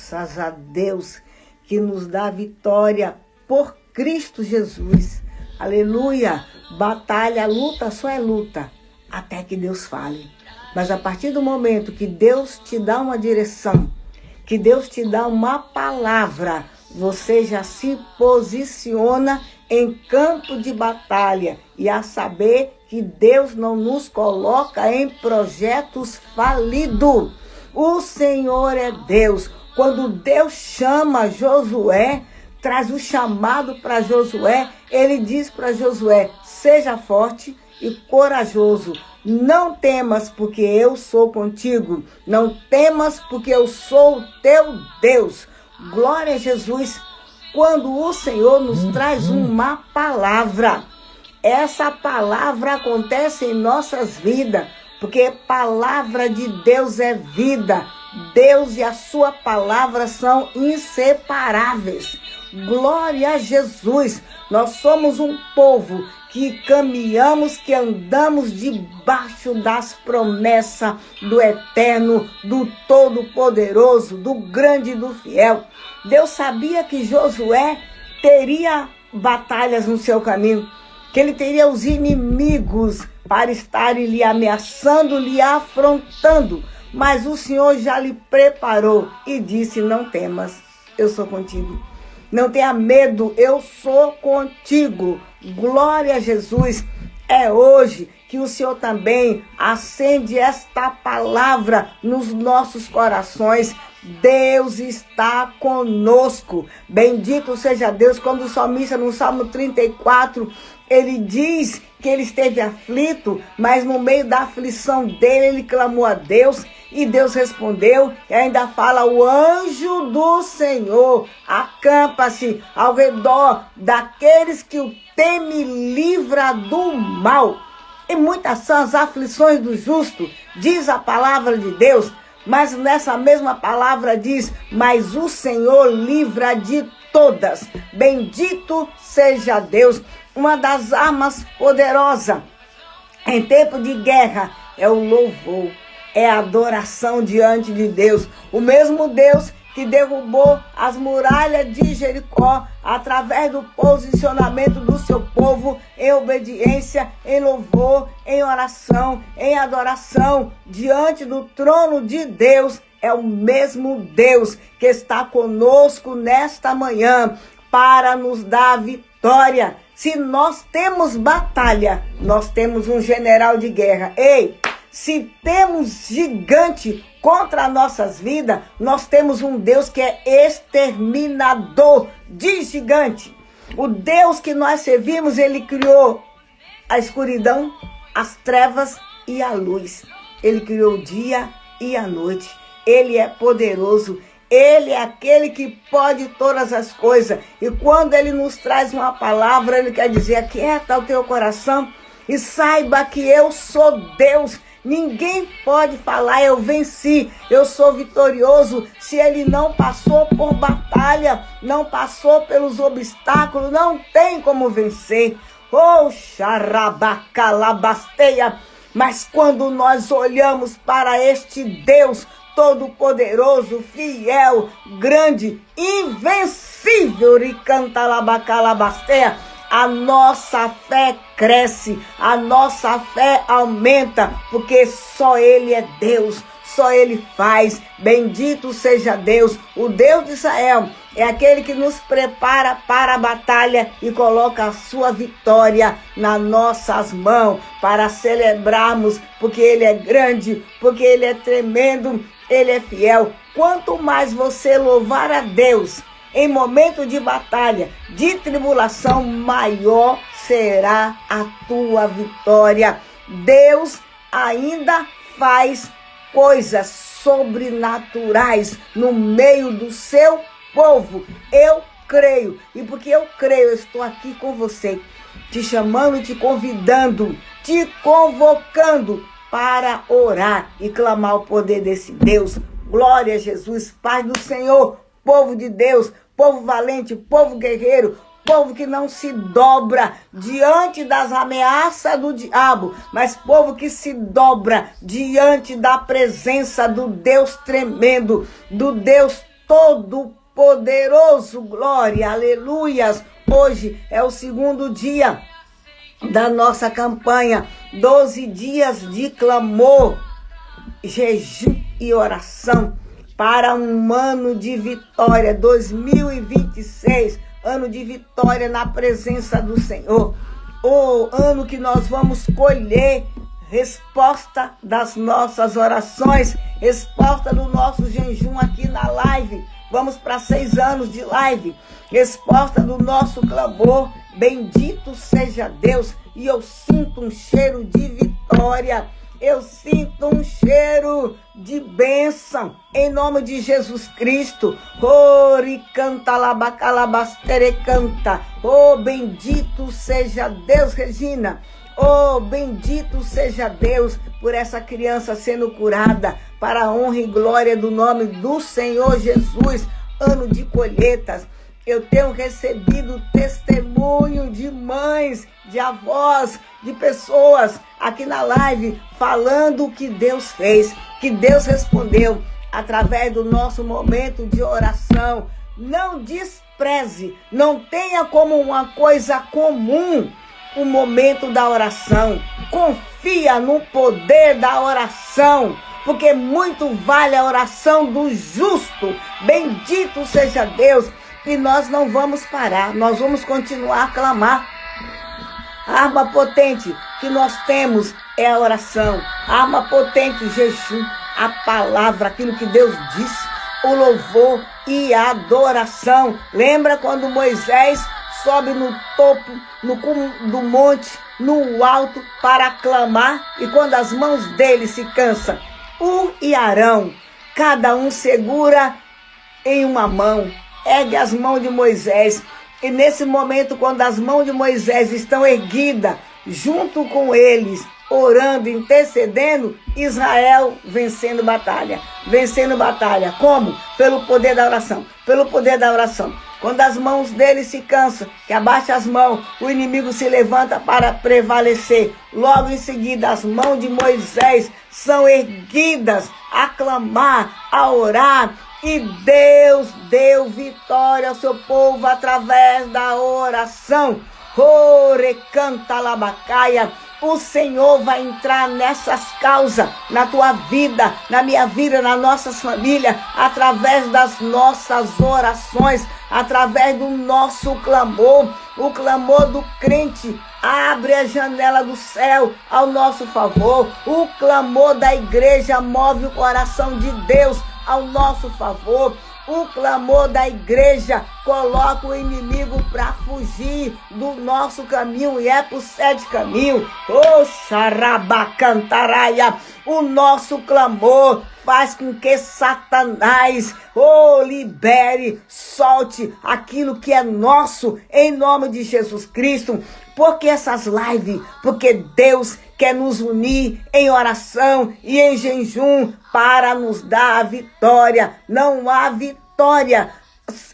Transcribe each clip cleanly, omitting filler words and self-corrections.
Graças a Deus que nos dá vitória por Cristo Jesus. Aleluia! Batalha, luta, só é luta, até que Deus fale. Mas a partir do momento que Deus te dá uma direção, que Deus te dá uma palavra, você já se posiciona em campo de batalha. E a saber que Deus não nos coloca em projetos falidos. O Senhor é Deus. Quando Deus chama Josué, traz o chamado para Josué, ele diz para Josué: seja forte e corajoso. Não temas, porque eu sou contigo. Não temas, porque eu sou o teu Deus. Glória a Jesus. Quando o Senhor nos traz uma palavra, essa palavra acontece em nossas vidas, porque palavra de Deus é vida. Deus e a sua palavra são inseparáveis. Glória a Jesus. Nós somos um povo que caminhamos, que andamos debaixo das promessas do Eterno, do Todo-Poderoso, do Grande e do Fiel. Deus sabia que Josué teria batalhas no seu caminho, que ele teria os inimigos para estarem lhe ameaçando, lhe afrontando. Mas o Senhor já lhe preparou e disse: não temas, eu sou contigo. Não tenha medo, eu sou contigo. Glória a Jesus. É hoje que o Senhor também acende esta palavra nos nossos corações. Deus está conosco. Bendito seja Deus. Quando o salmista no Salmo 34, ele diz que ele esteve aflito, mas no meio da aflição dele, ele clamou a Deus. E Deus respondeu, e ainda fala: o anjo do Senhor acampa-se ao redor daqueles que o temem, livra do mal. E muitas são as aflições do justo, diz a palavra de Deus. Mas nessa mesma palavra diz: mas o Senhor livra de todas. Bendito seja Deus. Uma das armas poderosas em tempo de guerra é o louvor. É a adoração diante de Deus. O mesmo Deus que derrubou as muralhas de Jericó através do posicionamento do seu povo em obediência, em louvor, em oração, em adoração diante do trono de Deus. É o mesmo Deus que está conosco nesta manhã para nos dar vitória. Se nós temos batalha, nós temos um general de guerra. Ei! Se temos gigante contra nossas vidas, nós temos um Deus que é exterminador de gigante. O Deus que nós servimos, ele criou a escuridão, as trevas e a luz. Ele criou o dia e a noite. Ele é poderoso. Ele é aquele que pode todas as coisas. E quando ele nos traz uma palavra, ele quer dizer: aquieta o teu coração e saiba que eu sou Deus. Ninguém pode falar: eu venci, eu sou vitorioso, se ele não passou por batalha, não passou pelos obstáculos, não tem como vencer. Oh, xarabacalabasteia. Mas quando nós olhamos para este Deus todo-poderoso, fiel, grande, invencível, e cantalabacalabasteia, a nossa fé cresce, a nossa fé aumenta, porque só Ele é Deus, só Ele faz. Bendito seja Deus. O Deus de Israel é aquele que nos prepara para a batalha e coloca a sua vitória nas nossas mãos para celebrarmos, porque Ele é grande, porque Ele é tremendo, Ele é fiel. Quanto mais você louvar a Deus em momento de batalha, de tribulação, maior será a tua vitória. Deus ainda faz coisas sobrenaturais no meio do seu povo. Eu creio, e porque eu creio, eu estou aqui com você, te chamando, te convidando, te convocando para orar e clamar o poder desse Deus. Glória a Jesus, paz do Senhor, povo de Deus, povo valente, povo guerreiro, povo que não se dobra diante das ameaças do diabo, mas povo que se dobra diante da presença do Deus tremendo, do Deus Todo-Poderoso. Glória, aleluias. Hoje é o segundo dia da nossa campanha, 12 dias de clamor, jejum e oração para um ano de vitória, 2026, ano de vitória na presença do Senhor. O ano que nós vamos colher resposta das nossas orações, resposta do nosso jejum aqui na live. Vamos para 6 anos de live, resposta do nosso clamor. Bendito seja Deus. E eu sinto um cheiro de vitória. Eu sinto um cheiro de bênção, em nome de Jesus Cristo. Ori canta labacalabastere canta. Oh, bendito seja Deus, Regina. Oh, bendito seja Deus por essa criança sendo curada, para a honra e glória do nome do Senhor Jesus. Ano de colheitas. Eu tenho recebido testemunho de mães, de avós, de pessoas aqui na live falando o que Deus fez, que Deus respondeu através do nosso momento de oração. Não despreze, não tenha como uma coisa comum o momento da oração. Confia no poder da oração, porque muito vale a oração do justo. Bendito seja Deus. E nós não vamos parar, nós vamos continuar a clamar. A arma potente que nós temos é a oração. A arma potente, o jejum, a palavra, aquilo que Deus disse, o louvor e a adoração. Lembra quando Moisés sobe no topo do monte, no alto, para clamar? E quando as mãos dele se cansam, e Arão, cada um segura em uma mão, ergue as mãos de Moisés. E nesse momento, quando as mãos de Moisés estão erguidas, junto com eles, orando, intercedendo, Israel vencendo batalha. Vencendo batalha. Como? Pelo poder da oração. Pelo poder da oração. Quando as mãos deles se cansam, que abaixa as mãos, o inimigo se levanta para prevalecer. Logo em seguida, as mãos de Moisés são erguidas a clamar, a orar. E Deus deu vitória ao seu povo através da oração. Ore canta labacaia. O Senhor vai entrar nessas causas, na tua vida, na minha vida, nas nossas famílias, através das nossas orações, através do nosso clamor. O clamor do crente abre a janela do céu ao nosso favor. O clamor da igreja move o coração de Deus ao nosso favor. O clamor da igreja coloca o inimigo para fugir do nosso caminho e é por 7 caminhos. Xarabacantaraia. O nosso clamor faz com que Satanás libere, solte aquilo que é nosso em nome de Jesus Cristo. Porque essas lives, porque Deus quer nos unir em oração e em jejum para nos dar a vitória. Não há vitória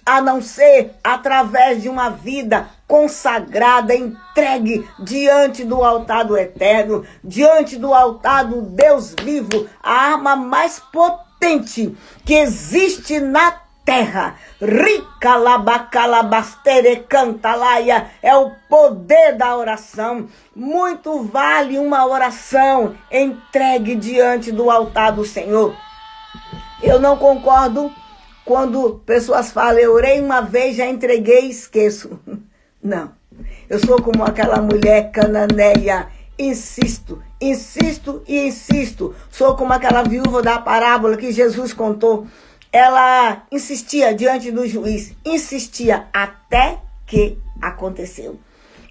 a não ser através de uma vida consagrada, entregue diante do altar do Eterno, diante do altar do Deus vivo, a arma mais potente que existe na terra. Rica labacalabastere cantalaia é o poder da oração. Muito vale uma oração entregue diante do altar do Senhor. Eu não concordo quando pessoas falam, eu orei uma vez, já entreguei e esqueço. Não. Eu sou como aquela mulher cananeia. Insisto, insisto e insisto. Sou como aquela viúva da parábola que Jesus contou. Ela insistia diante do juiz, insistia até que aconteceu.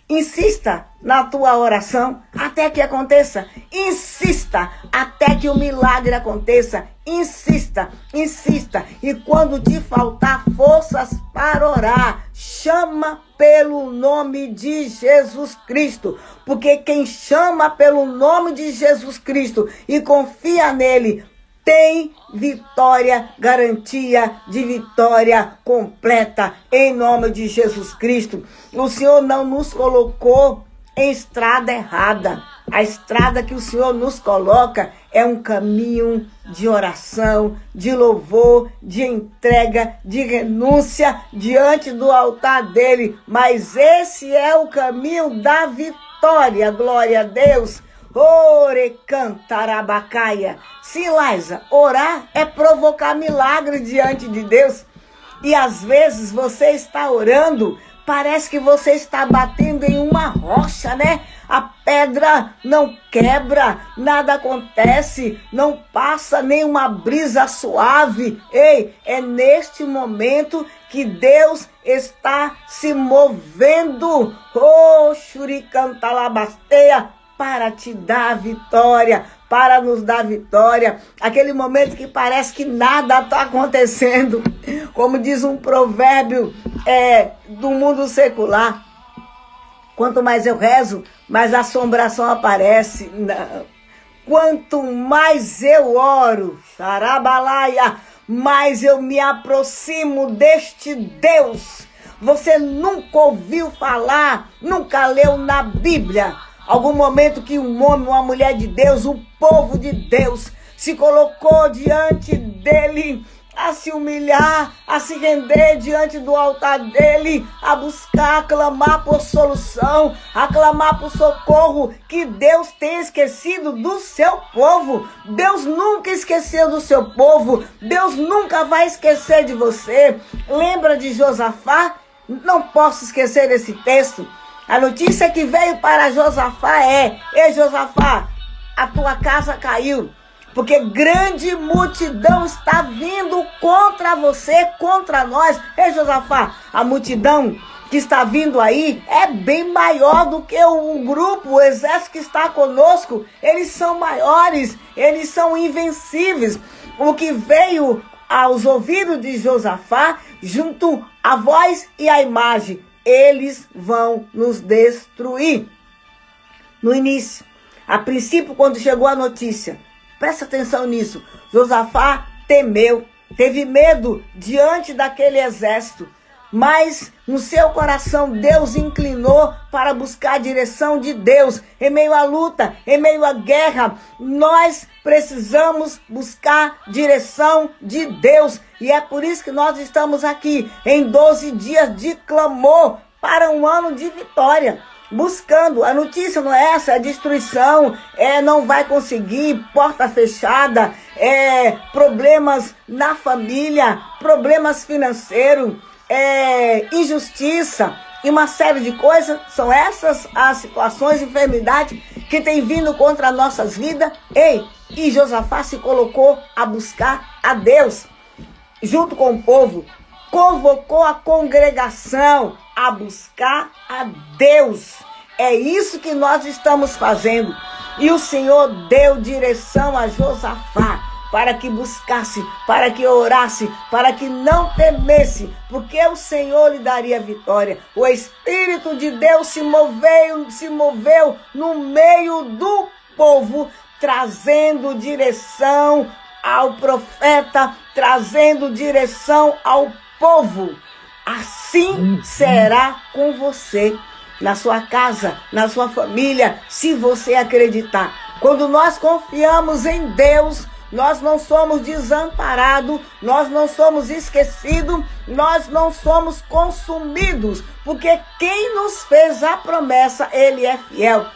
Insista na tua oração até que aconteça. Insista até que o milagre aconteça. Insista, insista. E quando te faltar forças para orar, chama pelo nome de Jesus Cristo. Porque quem chama pelo nome de Jesus Cristo e confia nele, tem vitória, garantia de vitória completa em nome de Jesus Cristo. O Senhor não nos colocou em estrada errada. A estrada que o Senhor nos coloca é um caminho de oração, de louvor, de entrega, de renúncia diante do altar dele. Mas esse é o caminho da vitória, glória a Deus. Ore cantarabacaia. Sim, Laisa, orar é provocar milagres diante de Deus. E às vezes você está orando, parece que você está batendo em uma rocha, né? A pedra não quebra, nada acontece, não passa nenhuma brisa suave. Ei, é neste momento que Deus está se movendo. Oh, Xuricantalabasteia, para te dar vitória, para nos dar vitória. Aquele momento que parece que nada está acontecendo. Como diz um provérbio do mundo secular. Quanto mais eu rezo, mais assombração aparece. Não. Quanto mais eu oro, xarabalaia, mais eu me aproximo deste Deus. Você nunca ouviu falar, nunca leu na Bíblia algum momento que um homem, uma mulher de Deus, o povo de Deus, se colocou diante dele, a se humilhar, a se render diante do altar dele, a buscar, a clamar por solução, a clamar por socorro, que Deus tem esquecido do seu povo. Deus nunca esqueceu do seu povo. Deus nunca vai esquecer de você. Lembra de Josafá? Não posso esquecer desse texto. A notícia que veio para Josafá ei, Josafá, a tua casa caiu, porque grande multidão está vindo contra você, contra nós. Ei, Josafá, a multidão que está vindo aí é bem maior do que o grupo, o exército que está conosco. Eles são maiores, eles são invencíveis. O que veio aos ouvidos de Josafá, junto à voz e à imagem, eles vão nos destruir. No início, a princípio, quando chegou a notícia, presta atenção nisso, Josafá temeu, teve medo diante daquele exército, mas no seu coração Deus inclinou para buscar a direção de Deus. Em meio à luta, em meio à guerra, nós precisamos buscar direção de Deus. E é por isso que nós estamos aqui em 12 dias de clamor para um ano de vitória. Buscando, a notícia não é essa, é destruição, não vai conseguir, porta fechada, problemas na família, problemas financeiros, injustiça e uma série de coisas. São essas as situações, enfermidades que têm vindo contra as nossas vidas. E Josafá se colocou a buscar a Deus, junto com o povo, convocou a congregação a buscar a Deus. É isso que nós estamos fazendo. E o Senhor deu direção a Josafá para que buscasse, para que orasse, para que não temesse, porque o Senhor lhe daria vitória. O Espírito de Deus se moveu no meio do povo, trazendo direção ao profeta, trazendo direção ao povo. Assim será com você, na sua casa, na sua família, se você acreditar. Quando nós confiamos em Deus, nós não somos desamparados, nós não somos esquecidos, nós não somos consumidos, porque quem nos fez a promessa, Ele é fiel.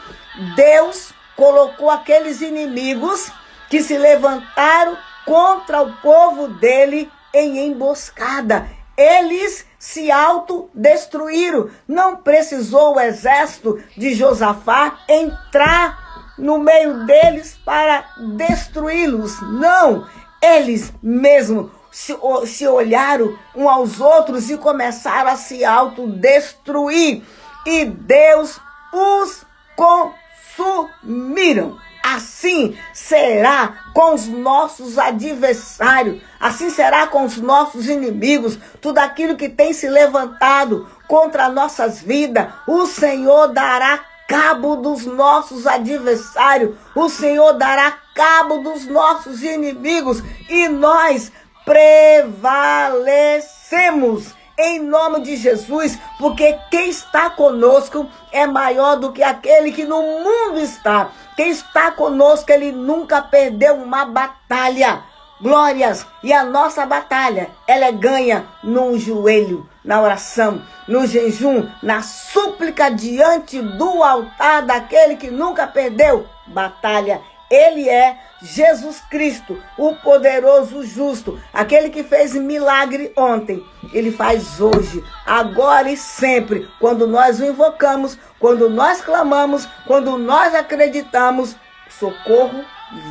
Deus colocou aqueles inimigos que se levantaram contra o povo dele em emboscada. Eles se autodestruíram. Não precisou o exército de Josafá entrar no meio deles para destruí-los. Não, eles mesmos se olharam uns aos outros e começaram a se autodestruir. E Deus os consumiram. Assim será com os nossos adversários, assim será com os nossos inimigos, tudo aquilo que tem se levantado contra nossas vidas, o Senhor dará cabo dos nossos adversários, o Senhor dará cabo dos nossos inimigos e nós prevalecemos. Em nome de Jesus, porque quem está conosco é maior do que aquele que no mundo está. Quem está conosco, ele nunca perdeu uma batalha. Glórias! E a nossa batalha, ela é ganha no joelho, na oração, no jejum, na súplica diante do altar daquele que nunca perdeu batalha. Ele é Jesus Cristo, o poderoso justo, aquele que fez milagre ontem. Ele faz hoje, agora e sempre. Quando nós o invocamos, quando nós clamamos, quando nós acreditamos, socorro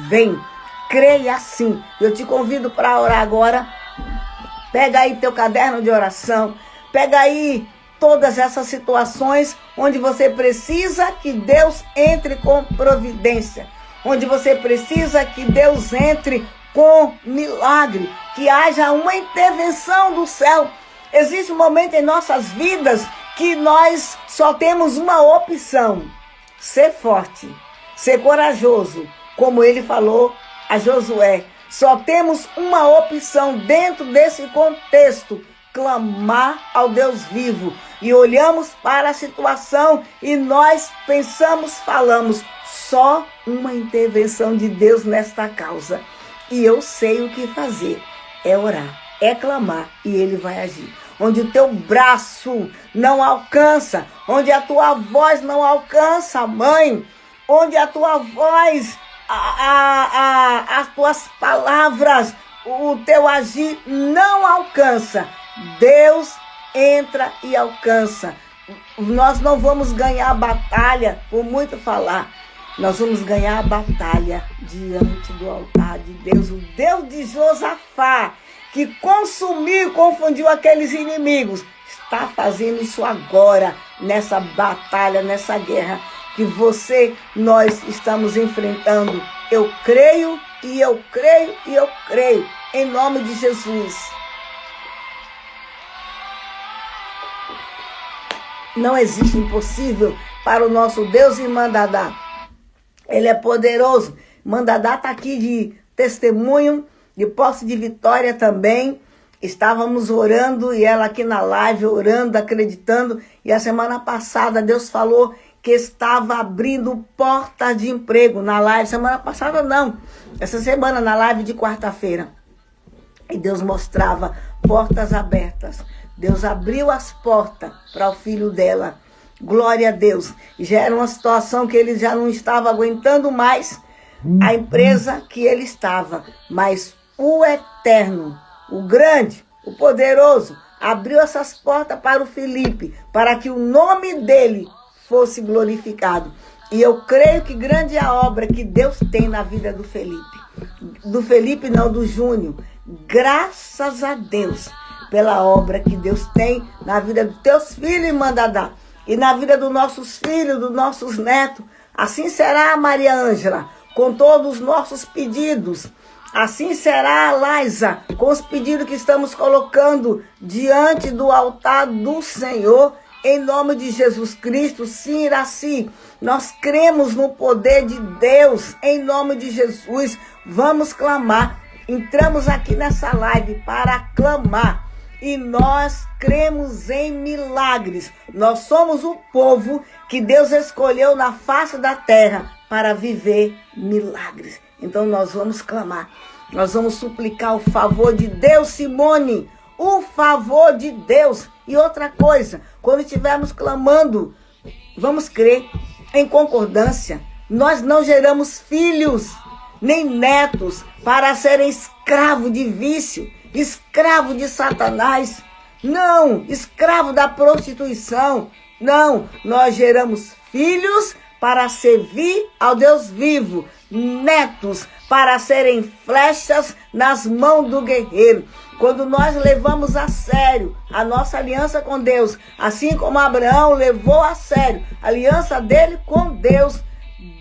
vem. Creia assim. Eu te convido para orar agora. Pega aí teu caderno de oração. Pega aí todas essas situações onde você precisa que Deus entre com providência. Onde você precisa que Deus entre com milagre. Que haja uma intervenção do céu. Existe um momento em nossas vidas que nós só temos uma opção. Ser forte. Ser corajoso. Como ele falou a Josué, só temos uma opção dentro desse contexto: clamar ao Deus vivo. E olhamos para a situação e nós pensamos, falamos, só uma intervenção de Deus nesta causa. E eu sei o que fazer, é orar, é clamar e Ele vai agir. Onde o teu braço não alcança, onde a tua voz não alcança, mãe, onde a tua voz, as tuas palavras, o teu agir não alcança, Deus entra e alcança. Nós não vamos ganhar a batalha por muito falar. Nós vamos ganhar a batalha diante do altar de Deus. O Deus de Josafá, que consumiu e confundiu aqueles inimigos, está fazendo isso agora, nessa batalha, nessa guerra que nós estamos enfrentando. Eu creio, e eu creio, e eu creio, em nome de Jesus. Não existe impossível para o nosso Deus e Mandadá. Ele é poderoso. Mandadá está aqui de testemunho, de posse de vitória também. Estávamos orando e ela aqui na live orando, acreditando. E a semana passada Deus falou que estava abrindo portas de emprego na live. Semana passada não, essa semana na live de quarta-feira. E Deus mostrava portas abertas. Deus abriu as portas para o filho dela. Glória a Deus. E já era uma situação que ele já não estava aguentando mais a empresa que ele estava. Mas o Eterno, o grande, o poderoso, abriu essas portas para o Felipe, para que o nome dele fosse glorificado. E eu creio que grande é a obra que Deus tem na vida do Felipe. Do Felipe não, do Júnior. Graças a Deus pela obra que Deus tem na vida dos teus filhos, Mandadá. E na vida dos nossos filhos, dos nossos netos. Assim será, Maria Ângela, com todos os nossos pedidos. Assim será, Laisa, com os pedidos que estamos colocando diante do altar do Senhor. Em nome de Jesus Cristo, sim, Iraci, nós cremos no poder de Deus. Em nome de Jesus, vamos clamar. Entramos aqui nessa live para clamar. E nós cremos em milagres. Nós somos o povo que Deus escolheu na face da terra para viver milagres. Então nós vamos clamar. Nós vamos suplicar o favor de Deus, Simone. O favor de Deus. E outra coisa, quando estivermos clamando, vamos crer em concordância. Nós não geramos filhos, nem netos, para serem escravos de vício, escravo de Satanás. Não, escravo da prostituição. Não, nós geramos filhos para servir ao Deus vivo, netos para serem flechas nas mãos do guerreiro. Quando nós levamos a sério a nossa aliança com Deus, assim como Abraão levou a sério a aliança dele com Deus,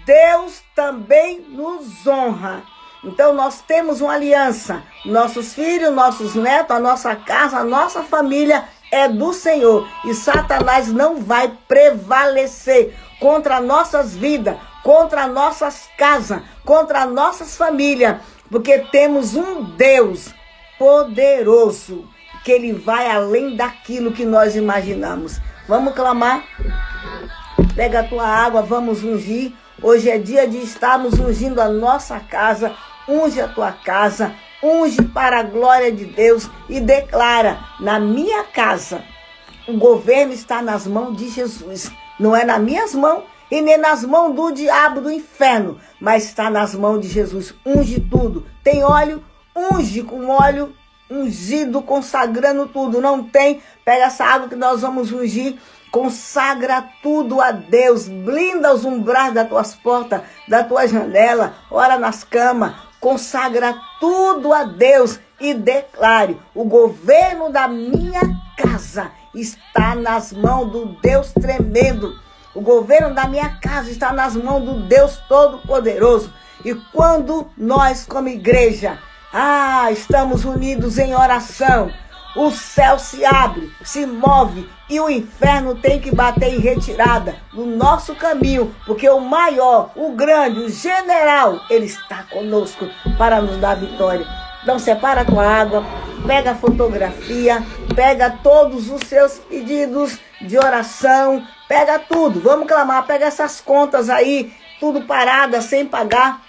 Deus também nos honra. Então nós temos uma aliança. Nossos filhos, nossos netos, a nossa casa, a nossa família é do Senhor. E Satanás não vai prevalecer contra nossas vidas, contra nossas casas, contra nossas famílias. Porque temos um Deus poderoso, que Ele vai além daquilo que nós imaginamos. Vamos clamar? Pega a tua água, vamos ungir Hoje é dia de estarmos ungindo a nossa casa. Unge a tua casa, unge para a glória de Deus e declara: na minha casa, o governo está nas mãos de Jesus. Não é nas minhas mãos e nem nas mãos do diabo do inferno, mas está nas mãos de Jesus. Unge tudo. Tem óleo? Unge com óleo ungido, consagrando tudo. Não tem? Pega essa água que nós vamos ungir. Consagra tudo a Deus. Blinda os umbrais das tuas portas, da tua janela. Ora nas camas. Consagra tudo a Deus e declare: o governo da minha casa está nas mãos do Deus tremendo. O governo da minha casa está nas mãos do Deus Todo-Poderoso. E quando nós, como igreja, estamos unidos em oração, o céu se abre, se move e o inferno tem que bater em retirada do nosso caminho, porque o maior, o grande, o general, ele está conosco para nos dar vitória. Então separa a tua água, pega a fotografia, pega todos os seus pedidos de oração, pega tudo, vamos clamar, pega essas contas aí, tudo parada, sem pagar.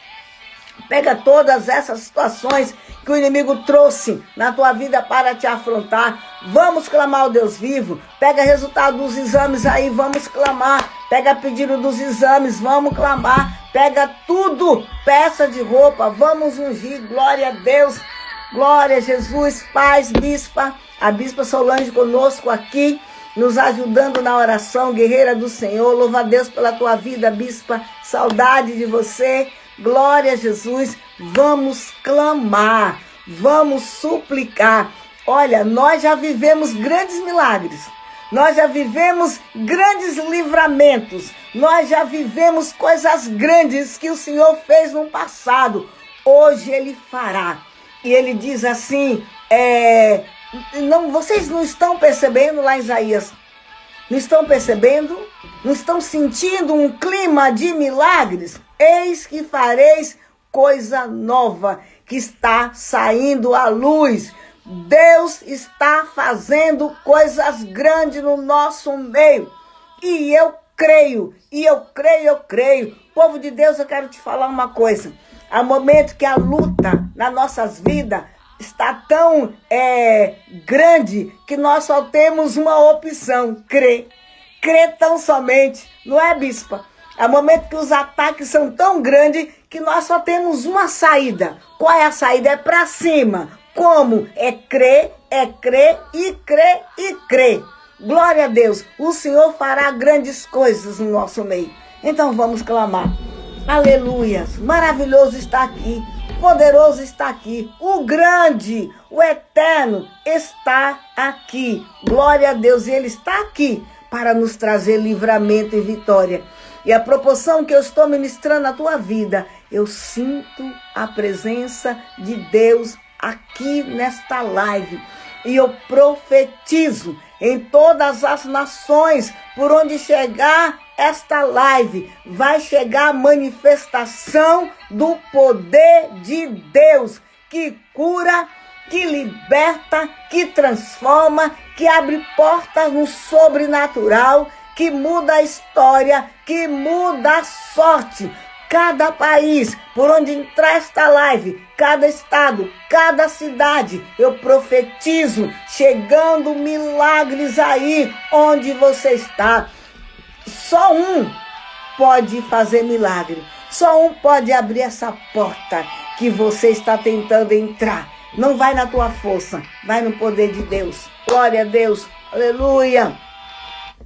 Pega todas essas situações que o inimigo trouxe na tua vida para te afrontar. Vamos clamar ao Deus vivo. Pega resultado dos exames aí, vamos clamar. Pega pedido dos exames, vamos clamar. Pega tudo, peça de roupa, vamos ungir. Glória a Deus, glória a Jesus. Paz, bispa, a bispa Solange conosco aqui, nos ajudando na oração, guerreira do Senhor. Louva a Deus pela tua vida, bispa. Saudade de você. Glória a Jesus, vamos clamar, vamos suplicar. Olha, nós já vivemos grandes milagres, nós já vivemos grandes livramentos, nós já vivemos coisas grandes que o Senhor fez no passado. Hoje Ele fará. E Ele diz assim, vocês não estão percebendo lá em Isaías? Não estão percebendo? Não estão sentindo um clima de milagres? Eis que fareis coisa nova que está saindo à luz. Deus está fazendo coisas grandes no nosso meio. E eu creio. Povo de Deus, eu quero te falar uma coisa. Há momento que a luta nas nossas vidas está tão grande que nós só temos uma opção: crer. Crer tão somente, não é, bispa? Há momento que os ataques são tão grandes que nós só temos uma saída. Qual é a saída? É para cima. Como? É crer e crer. Glória a Deus. O Senhor fará grandes coisas no nosso meio. Então vamos clamar. Aleluias. Maravilhoso está aqui. Poderoso está aqui. O grande, o eterno está aqui. Glória a Deus. E Ele está aqui para nos trazer livramento e vitória. E a proporção que eu estou ministrando na tua vida, eu sinto a presença de Deus aqui nesta live. E eu profetizo em todas as nações, por onde chegar esta live, vai chegar a manifestação do poder de Deus, que cura, que liberta, que transforma, que abre portas no sobrenatural, que muda a história, que muda a sorte. Cada país, por onde entrar esta live, cada estado, cada cidade, eu profetizo, chegando milagres aí onde você está. Só um pode fazer milagre, só um pode abrir essa porta que você está tentando entrar. Não vai na tua força, vai no poder de Deus. Glória a Deus, aleluia.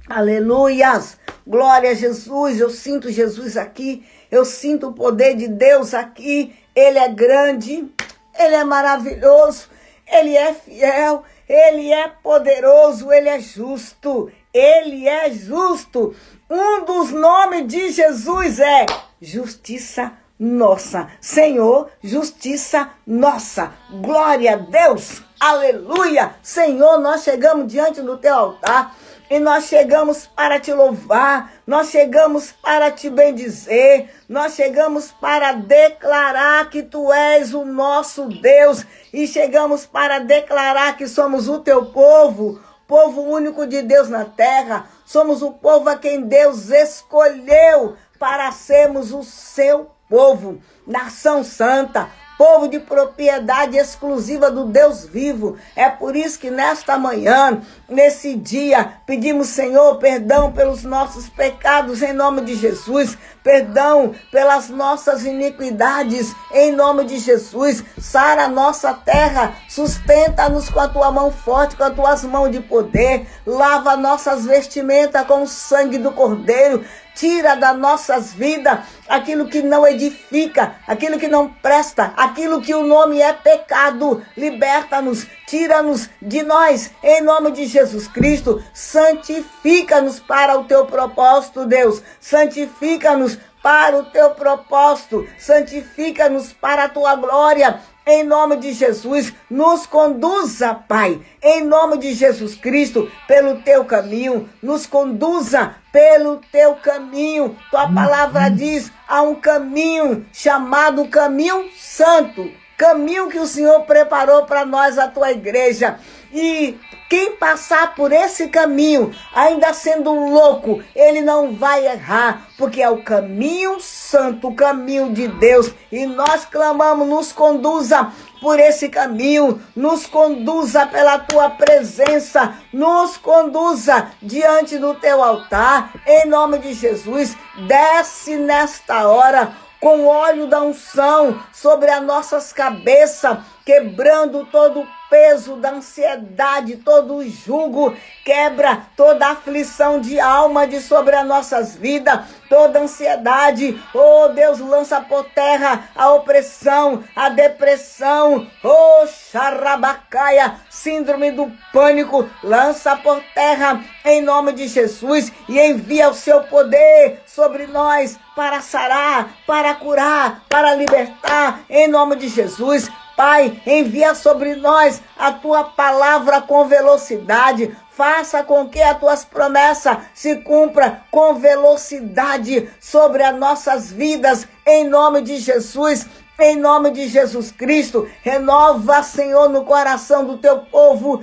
Aleluias, glória a Jesus. Eu sinto Jesus aqui, eu sinto o poder de Deus aqui. Ele é grande, Ele é maravilhoso, Ele é fiel, Ele é poderoso, Ele é justo, Ele é justo. Um dos nomes de Jesus é justiça nossa. Senhor, justiça nossa. Glória a Deus, aleluia. Senhor, nós chegamos diante do teu altar. E nós chegamos para te louvar, nós chegamos para te bendizer, nós chegamos para declarar que tu és o nosso Deus, e chegamos para declarar que somos o teu povo, povo único de Deus na terra, somos o povo a quem Deus escolheu para sermos o seu povo, nação santa, povo de propriedade exclusiva do Deus vivo. É por isso que nesta manhã, nesse dia, pedimos, Senhor, perdão pelos nossos pecados em nome de Jesus, perdão pelas nossas iniquidades em nome de Jesus. Sara a nossa terra, sustenta-nos com a tua mão forte, com as tuas mãos de poder, lava nossas vestimentas com o sangue do Cordeiro. Tira das nossas vidas aquilo que não edifica, aquilo que não presta, aquilo que o nome é pecado. Liberta-nos, tira-nos de nós, em nome de Jesus Cristo. Santifica-nos para o teu propósito, Deus. Santifica-nos para o teu propósito. Santifica-nos para a tua glória. Em nome de Jesus, nos conduza, Pai, em nome de Jesus Cristo, pelo teu caminho, nos conduza pelo teu caminho. Tua palavra diz, há um caminho chamado caminho santo, caminho que o Senhor preparou para nós, a tua igreja. E quem passar por esse caminho, ainda sendo louco, ele não vai errar, porque é o caminho santo, o caminho de Deus. E nós clamamos, nos conduza por esse caminho, nos conduza pela tua presença, nos conduza diante do teu altar, em nome de Jesus. Desce nesta hora com óleo da unção sobre as nossas cabeças, quebrando todo o peso da ansiedade, todo o jugo, quebra toda a aflição de alma de sobre as nossas vidas, toda ansiedade. Oh Deus, lança por terra a opressão, a depressão, oh xarabacaia, síndrome do pânico, lança por terra em nome de Jesus e envia o seu poder sobre nós para sarar, para curar, para libertar em nome de Jesus. Pai, envia sobre nós a tua palavra com velocidade. Faça com que as tuas promessas se cumpram com velocidade sobre as nossas vidas, em nome de Jesus. Em nome de Jesus Cristo, renova, Senhor, no coração do teu povo,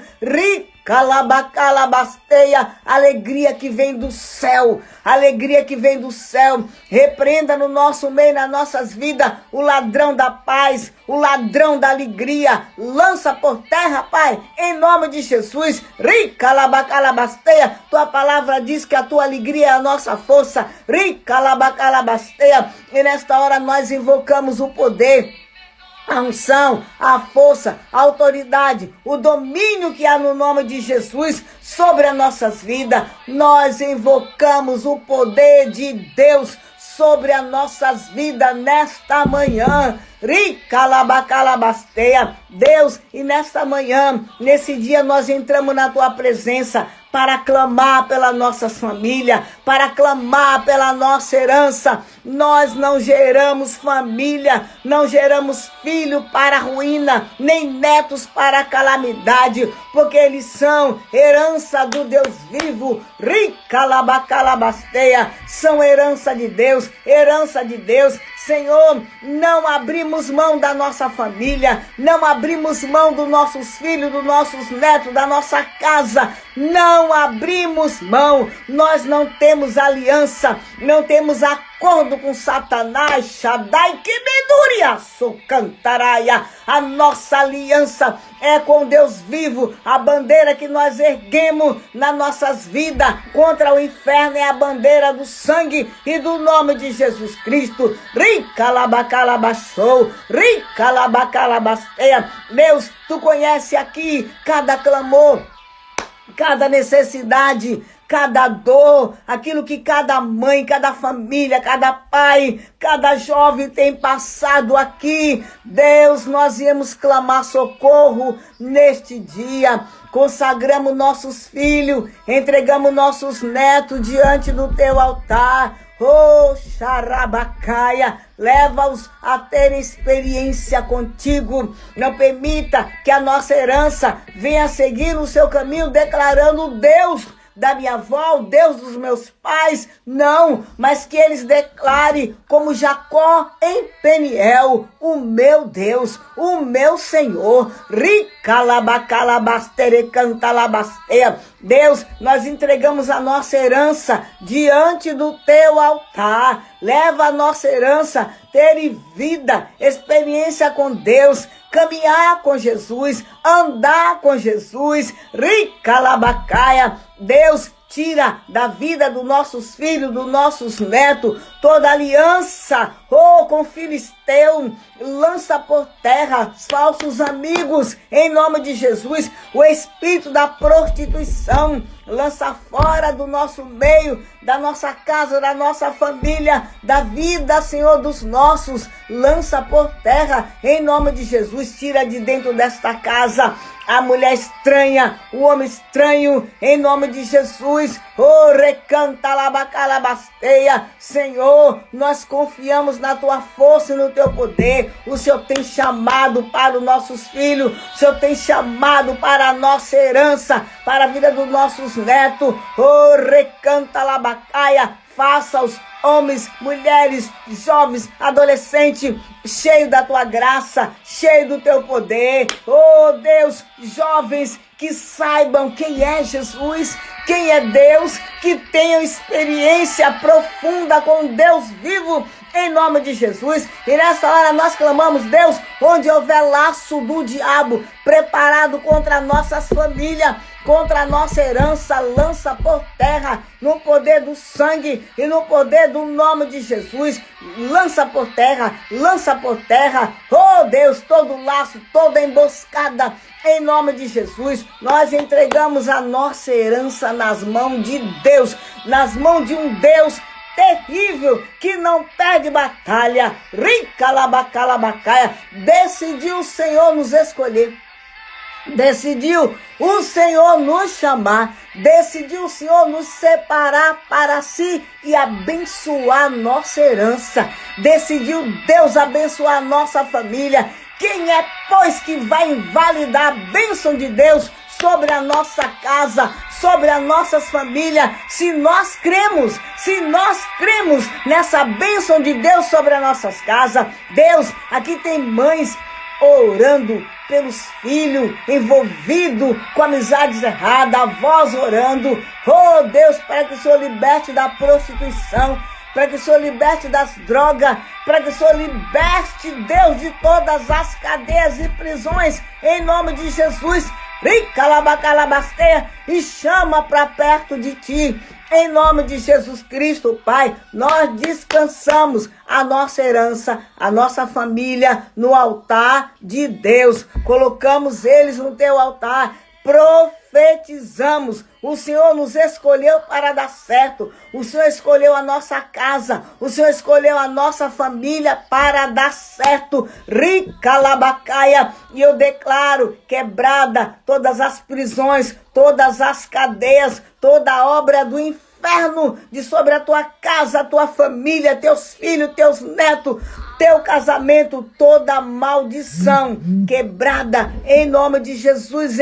Calabacalabasteia, alegria que vem do céu, alegria que vem do céu. Repreenda no nosso meio, nas nossas vidas, o ladrão da paz, o ladrão da alegria. Lança por terra, Pai, em nome de Jesus. Calabacalabasteia, tua palavra diz que a tua alegria é a nossa força. Calabacalabasteia, e nesta hora nós invocamos o poder, a unção, a força, a autoridade, o domínio que há no nome de Jesus sobre as nossas vidas. Nós invocamos o poder de Deus sobre as nossas vidas nesta manhã. Ricalabacalabasteia, Deus, e nesta manhã, nesse dia, nós entramos na tua presença para clamar pela nossa família, para clamar pela nossa herança. Nós não geramos família, não geramos filho para a ruína, nem netos para a calamidade, porque eles são herança do Deus vivo. Ricalabacalabasteia, são herança de Deus, herança de Deus. Senhor, não abrimos mão da nossa família, não abrimos mão dos nossos filhos, dos nossos netos, da nossa casa, não abrimos mão. Nós não temos aliança, não temos acordo com Satanás, Shaddai, que meduria, socantaraia. A nossa aliança é com Deus vivo. A bandeira que nós erguemos nas nossas vidas contra o inferno é a bandeira do sangue e do nome de Jesus Cristo. Ricalabacalabachou, ricalabacalabasteia. Deus, tu conhece aqui cada clamor, cada necessidade, cada dor, aquilo que cada mãe, cada família, cada pai, cada jovem tem passado aqui. Deus, nós viemos clamar socorro neste dia. Consagramos nossos filhos, entregamos nossos netos diante do teu altar. Oh, xarabacaia, leva-os a ter experiência contigo. Não permita que a nossa herança venha seguir no seu caminho, declarando Deus da minha avó, o Deus dos meus pais, não, mas que eles declarem como Jacó em Peniel, o meu Deus, o meu Senhor. Ricalabacalabasterecantalabasteia. Deus, nós entregamos a nossa herança diante do teu altar. Leva a nossa herança, ter vida, experiência com Deus, caminhar com Jesus, andar com Jesus. Ricalabacaia. Deus, tira da vida dos nossos filhos, dos nossos netos, toda aliança, com filisteu, lança por terra falsos amigos, em nome de Jesus. O espírito da prostituição, lança fora do nosso meio, da nossa casa, da nossa família, da vida, Senhor, dos nossos, lança por terra, em nome de Jesus. Tira de dentro desta casa a mulher estranha, o homem estranho, em nome de Jesus. Recantalabasteia. Senhor, nós confiamos na tua força e no teu poder. O Senhor tem chamado para os nossos filhos, o Senhor tem chamado para a nossa herança, para a vida dos nossos netos. Recantalabacaia. Faça-os homens, mulheres, jovens, adolescentes, cheio da tua graça, cheio do teu poder. Oh Deus, jovens que saibam quem é Jesus, quem é Deus, que tenham experiência profunda com Deus vivo, em nome de Jesus. E nessa hora nós clamamos, Deus, onde houver laço do diabo preparado contra nossas famílias, contra a nossa herança, lança por terra, no poder do sangue e no poder do nome de Jesus. Lança por terra, lança por terra. Oh Deus, todo laço, toda emboscada, em nome de Jesus. Nós entregamos a nossa herança nas mãos de Deus, nas mãos de um Deus terrível, que não perde batalha. Ricalabacalabacaia. Decidiu o Senhor nos escolher. Decidiu o Senhor nos chamar, decidiu o Senhor nos separar para si e abençoar nossa herança. Decidiu Deus abençoar nossa família. Quem é, pois, que vai invalidar a bênção de Deus sobre a nossa casa, sobre as nossas famílias, se nós cremos nessa bênção de Deus sobre as nossas casas? Deus, aqui tem mães orando pelos filhos envolvidos com amizades erradas, avós orando. Oh Deus, para que o Senhor liberte da prostituição, para que o Senhor liberte das drogas, para que o Senhor liberte, Deus, de todas as cadeias e prisões, em nome de Jesus. Ricalabacalabasteia. E chama para perto de ti, em nome de Jesus Cristo, Pai. Nós descansamos a nossa herança, a nossa família no altar de Deus. Colocamos eles no teu altar. Profetizamos. O Senhor nos escolheu para dar certo. O Senhor escolheu a nossa casa. O Senhor escolheu a nossa família para dar certo. Ricalabacaia. E eu declaro quebrada todas as prisões, todas as cadeias, toda a obra do inferno de sobre a tua casa, a tua família, teus filhos, teus netos, teu casamento, toda maldição quebrada em nome de Jesus,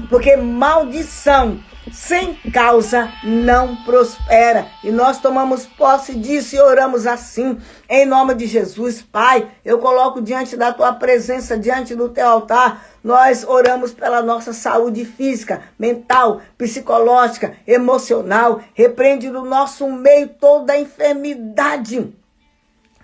porque maldição sem causa não prospera. E nós tomamos posse disso e oramos assim, em nome de Jesus. Pai, eu coloco diante da tua presença, diante do teu altar, nós oramos pela nossa saúde física, mental, psicológica, emocional. Repreende do nosso meio toda a enfermidade.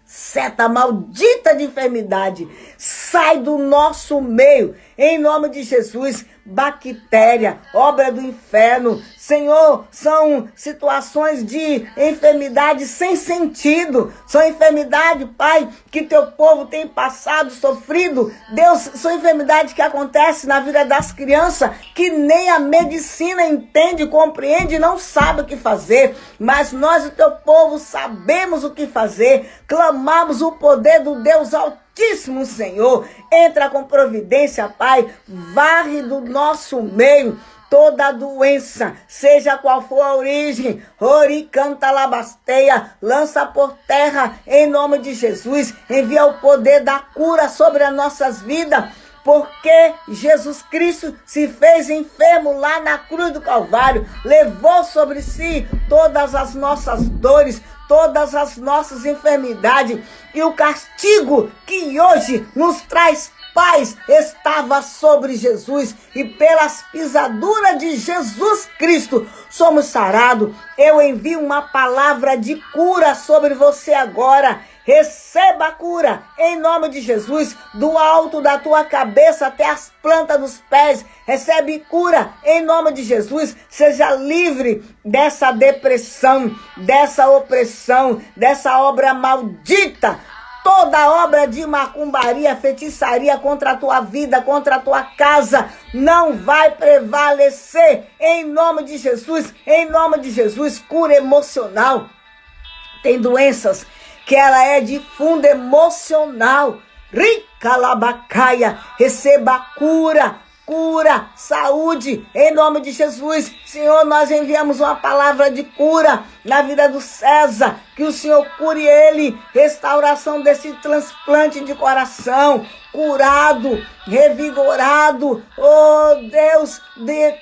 Seta maldita de enfermidade, sai do nosso meio, em nome de Jesus. Bactéria, obra do inferno, Senhor, são situações de enfermidade sem sentido, são enfermidades, Pai, que teu povo tem passado, sofrido. Deus, são enfermidades que acontecem na vida das crianças, que nem a medicina entende, compreende, não sabe o que fazer, mas nós, o teu povo, sabemos o que fazer. Clamamos o poder do Deus Altíssimo, Senhor. Entra com providência, Pai, varre do nosso meio toda doença, seja qual for a origem. Oricantalabasteia, lança por terra em nome de Jesus. Envia o poder da cura sobre as nossas vidas. porque Jesus Cristo se fez enfermo lá na cruz do Calvário, levou sobre si todas as nossas dores, todas as nossas enfermidades, e o castigo que hoje nos traz paz estava sobre Jesus, e pelas pisaduras de Jesus Cristo somos sarados. Eu envio uma palavra de cura sobre você agora. Receba a cura em nome de Jesus, do alto da tua cabeça até as plantas dos pés. Recebe cura em nome de Jesus. Seja livre dessa depressão, dessa opressão, dessa obra maldita. Toda obra de macumbaria, feitiçaria contra a tua vida, contra a tua casa, não vai prevalecer. Em nome de Jesus, em nome de Jesus, cura emocional. Tem doenças que ela é de fundo emocional. Rica labacaia, receba cura, cura, saúde, em nome de Jesus. Senhor, nós enviamos uma palavra de cura na vida do César, que o Senhor cure ele, restauração desse transplante de coração, curado, revigorado. Oh Deus,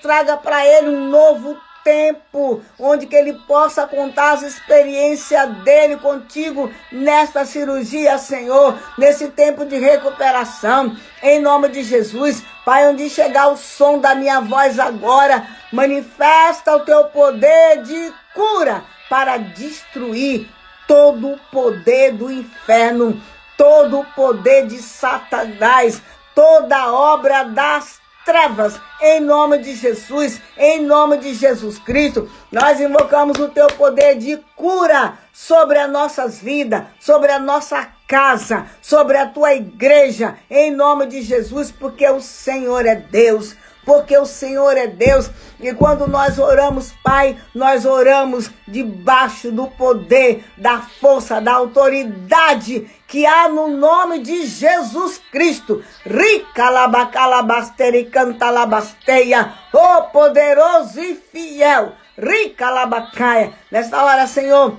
traga para ele um novo tempo, onde que ele possa contar as experiências dele contigo nesta cirurgia, Senhor, nesse tempo de recuperação, em nome de Jesus. Pai, onde chegar o som da minha voz agora, manifesta o teu poder de cura para destruir todo o poder do inferno, todo o poder de Satanás, toda obra das trevas, em nome de Jesus, em nome de Jesus Cristo. Nós invocamos o teu poder de cura sobre as nossas vidas, sobre a nossa casa, sobre a tua igreja, em nome de Jesus, porque o Senhor é Deus. Porque o Senhor é Deus, e quando nós oramos, Pai, nós oramos debaixo do poder, da força, da autoridade que há no nome de Jesus Cristo. Rica labacalabasteri cantalabasteia, o poderoso e fiel. Rica labacaia. Nesta hora, Senhor,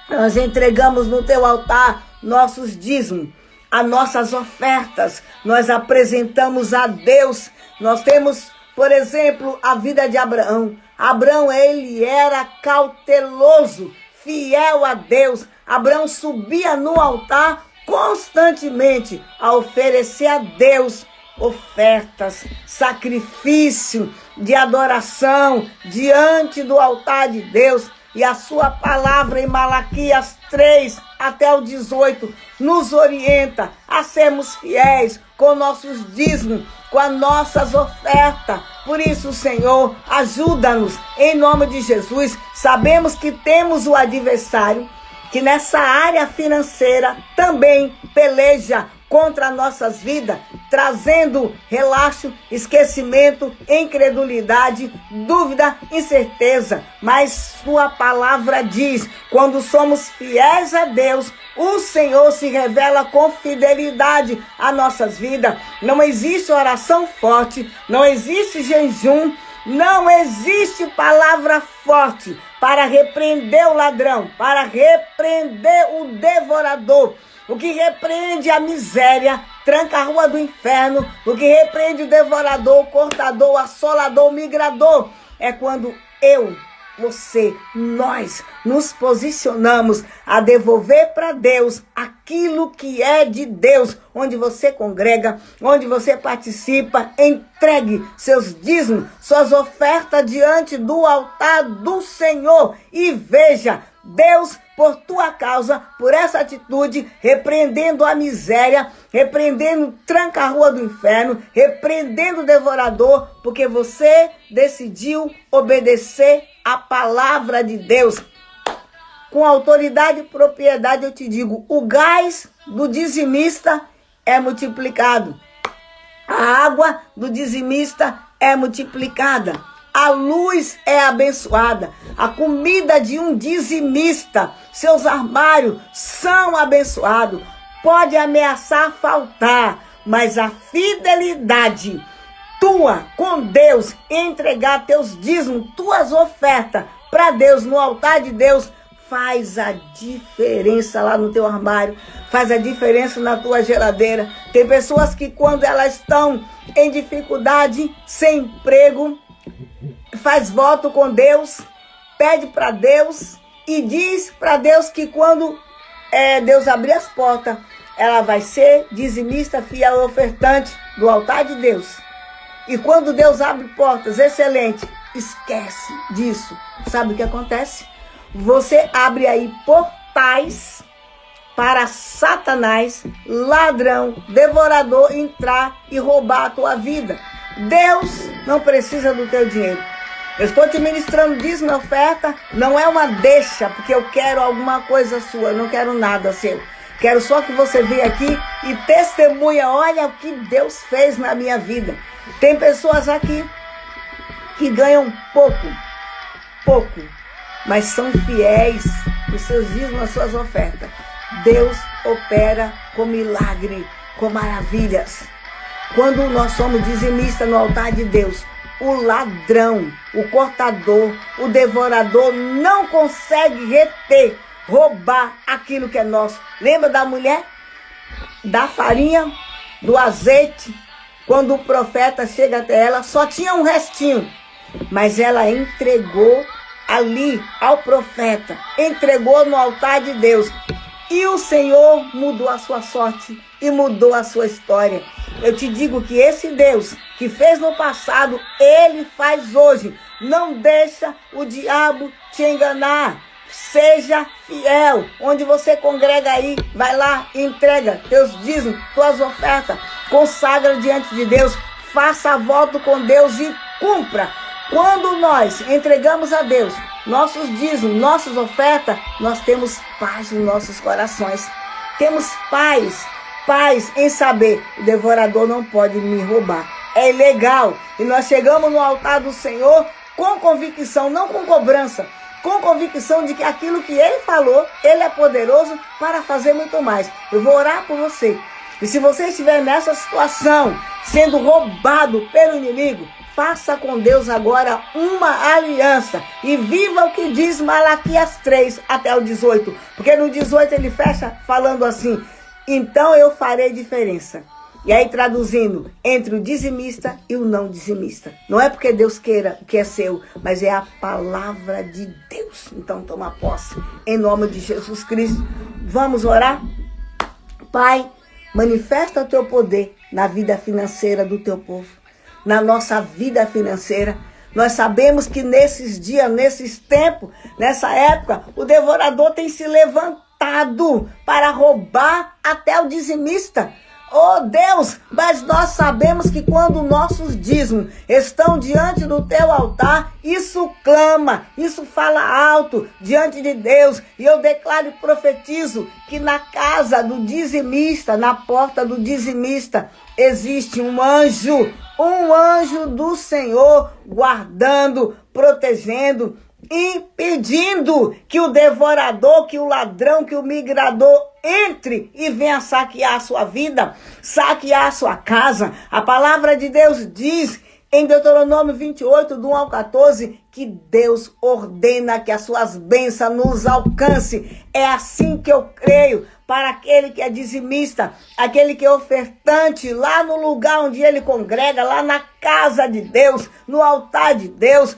nós entregamos no teu altar nossos dízimos, as nossas ofertas, nós apresentamos a Deus. Nós temos, por exemplo, a vida de Abraão. Abraão, ele era cauteloso, fiel a Deus. Abraão subia no altar constantemente a oferecer a Deus ofertas, sacrifício de adoração diante do altar de Deus. E a sua palavra em Malaquias 3 até o 18 nos orienta a sermos fiéis com nossos dízimos, com as nossas ofertas. Por isso, Senhor, ajuda-nos em nome de Jesus. Sabemos que temos o adversário que nessa área financeira também peleja contra nossas vidas, trazendo relaxo, esquecimento, incredulidade, dúvida, incerteza. Mas sua palavra diz, quando somos fiéis a Deus, o Senhor se revela com fidelidade a nossas vidas. Não existe oração forte, não existe jejum, não existe palavra forte para repreender o ladrão, para repreender o devorador. O que repreende a miséria, tranca a rua do inferno. O que repreende o devorador, o cortador, o assolador, o migrador, é quando você, nós nos posicionamos a devolver para Deus aquilo que é de Deus, onde você congrega, onde você participa. Entregue seus dízimos, suas ofertas diante do altar do Senhor e veja Deus, por tua causa, por essa atitude, repreendendo a miséria, repreendendo tranca-rua do inferno, repreendendo o devorador, porque você decidiu obedecer a palavra de Deus. Com autoridade e propriedade eu te digo, o gás do dizimista é multiplicado. A água do dizimista é multiplicada. A luz é abençoada. A comida de um dizimista, seus armários são abençoados. Pode ameaçar faltar, mas a fidelidade tua com Deus, entregar teus dízimos, tuas ofertas para Deus no altar de Deus, faz a diferença lá no teu armário, faz a diferença na tua geladeira. Tem pessoas que quando elas estão em dificuldade, sem emprego, faz voto com Deus, pede para Deus e diz para Deus que quando Deus abrir as portas, ela vai ser dizimista, fiel e ofertante do altar de Deus. E quando Deus abre portas, excelente, esquece disso. Sabe o que acontece? Você abre aí portais para Satanás, ladrão, devorador, entrar e roubar a tua vida. Deus não precisa do teu dinheiro. Eu estou te ministrando dízimo e oferta, não é uma deixa, porque eu quero alguma coisa sua, eu não quero nada seu. Quero só que você venha aqui e testemunha, olha o que Deus fez na minha vida. Tem pessoas aqui que ganham pouco, mas são fiéis nos seus dízimos, nas suas ofertas. Deus opera com milagre, com maravilhas. Quando nós somos dizimistas no altar de Deus, o ladrão, o cortador, o devorador não consegue reter, roubar aquilo que é nosso. Lembra da mulher? Da farinha, do azeite? Quando o profeta chega até ela, só tinha um restinho. Mas ela entregou ali ao profeta. Entregou no altar de Deus. E o Senhor mudou a sua sorte e mudou a sua história. Eu te digo que esse Deus que fez no passado, Ele faz hoje. Não deixa o diabo te enganar. Seja fiel. Onde você congrega aí, vai lá e entrega teus dízimos, tuas ofertas. Consagra diante de Deus. Faça voto com Deus e cumpra. Quando nós entregamos a Deus nossos dízimos, nossas ofertas, nós temos paz nos nossos corações. Temos paz em saber, o devorador não pode me roubar. É ilegal. E nós chegamos no altar do Senhor com convicção, não com cobrança, com convicção de que aquilo que Ele falou, Ele é poderoso para fazer muito mais. Eu vou orar por você. E se você estiver nessa situação, sendo roubado pelo inimigo, faça com Deus agora uma aliança e viva o que diz Malaquias 3 até o 18. Porque no 18 ele fecha falando assim: então eu farei diferença. E aí traduzindo, entre o dizimista e o não dizimista. Não é porque Deus queira o que é seu, mas é a palavra de Deus. Então toma posse, em nome de Jesus Cristo. Vamos orar? Pai, manifesta o teu poder na vida financeira do teu povo. Na nossa vida financeira. Nós sabemos que nesses dias, nesses tempos, nessa época, o devorador tem se levantado para roubar até o dizimista. Oh Deus, mas nós sabemos que quando nossos dízimos estão diante do teu altar, isso clama, isso fala alto diante de Deus. E eu declaro e profetizo que na casa do dizimista, na porta do dizimista, existe um anjo do Senhor guardando, protegendo, impedindo que o devorador, que o ladrão, que o migrador entre e venha saquear a sua vida, saquear a sua casa. A palavra de Deus diz em Deuteronômio 28, do 1 ao 14, que Deus ordena que as suas bênçãos nos alcancem. É assim que eu creio para aquele que é dizimista, aquele que é ofertante, lá no lugar onde ele congrega, lá na casa de Deus, no altar de Deus.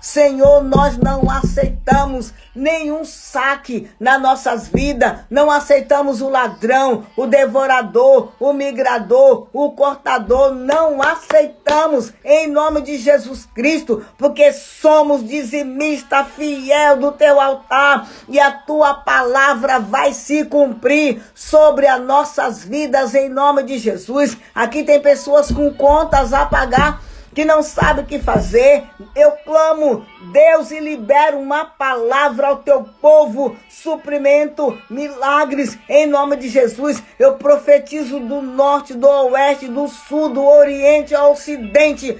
Senhor, nós não aceitamos nenhum saque nas nossas vidas, não aceitamos o ladrão, o devorador, o migrador, o cortador, não aceitamos em nome de Jesus Cristo, porque somos dizimista fiel do teu altar e a tua palavra vai se cumprir sobre as nossas vidas em nome de Jesus. Aqui tem pessoas com contas a pagar, que não sabe o que fazer. Eu clamo, Deus, e libero uma palavra ao teu povo, suprimento, milagres, em nome de Jesus. Eu profetizo do norte, do oeste, do sul, do oriente ao ocidente,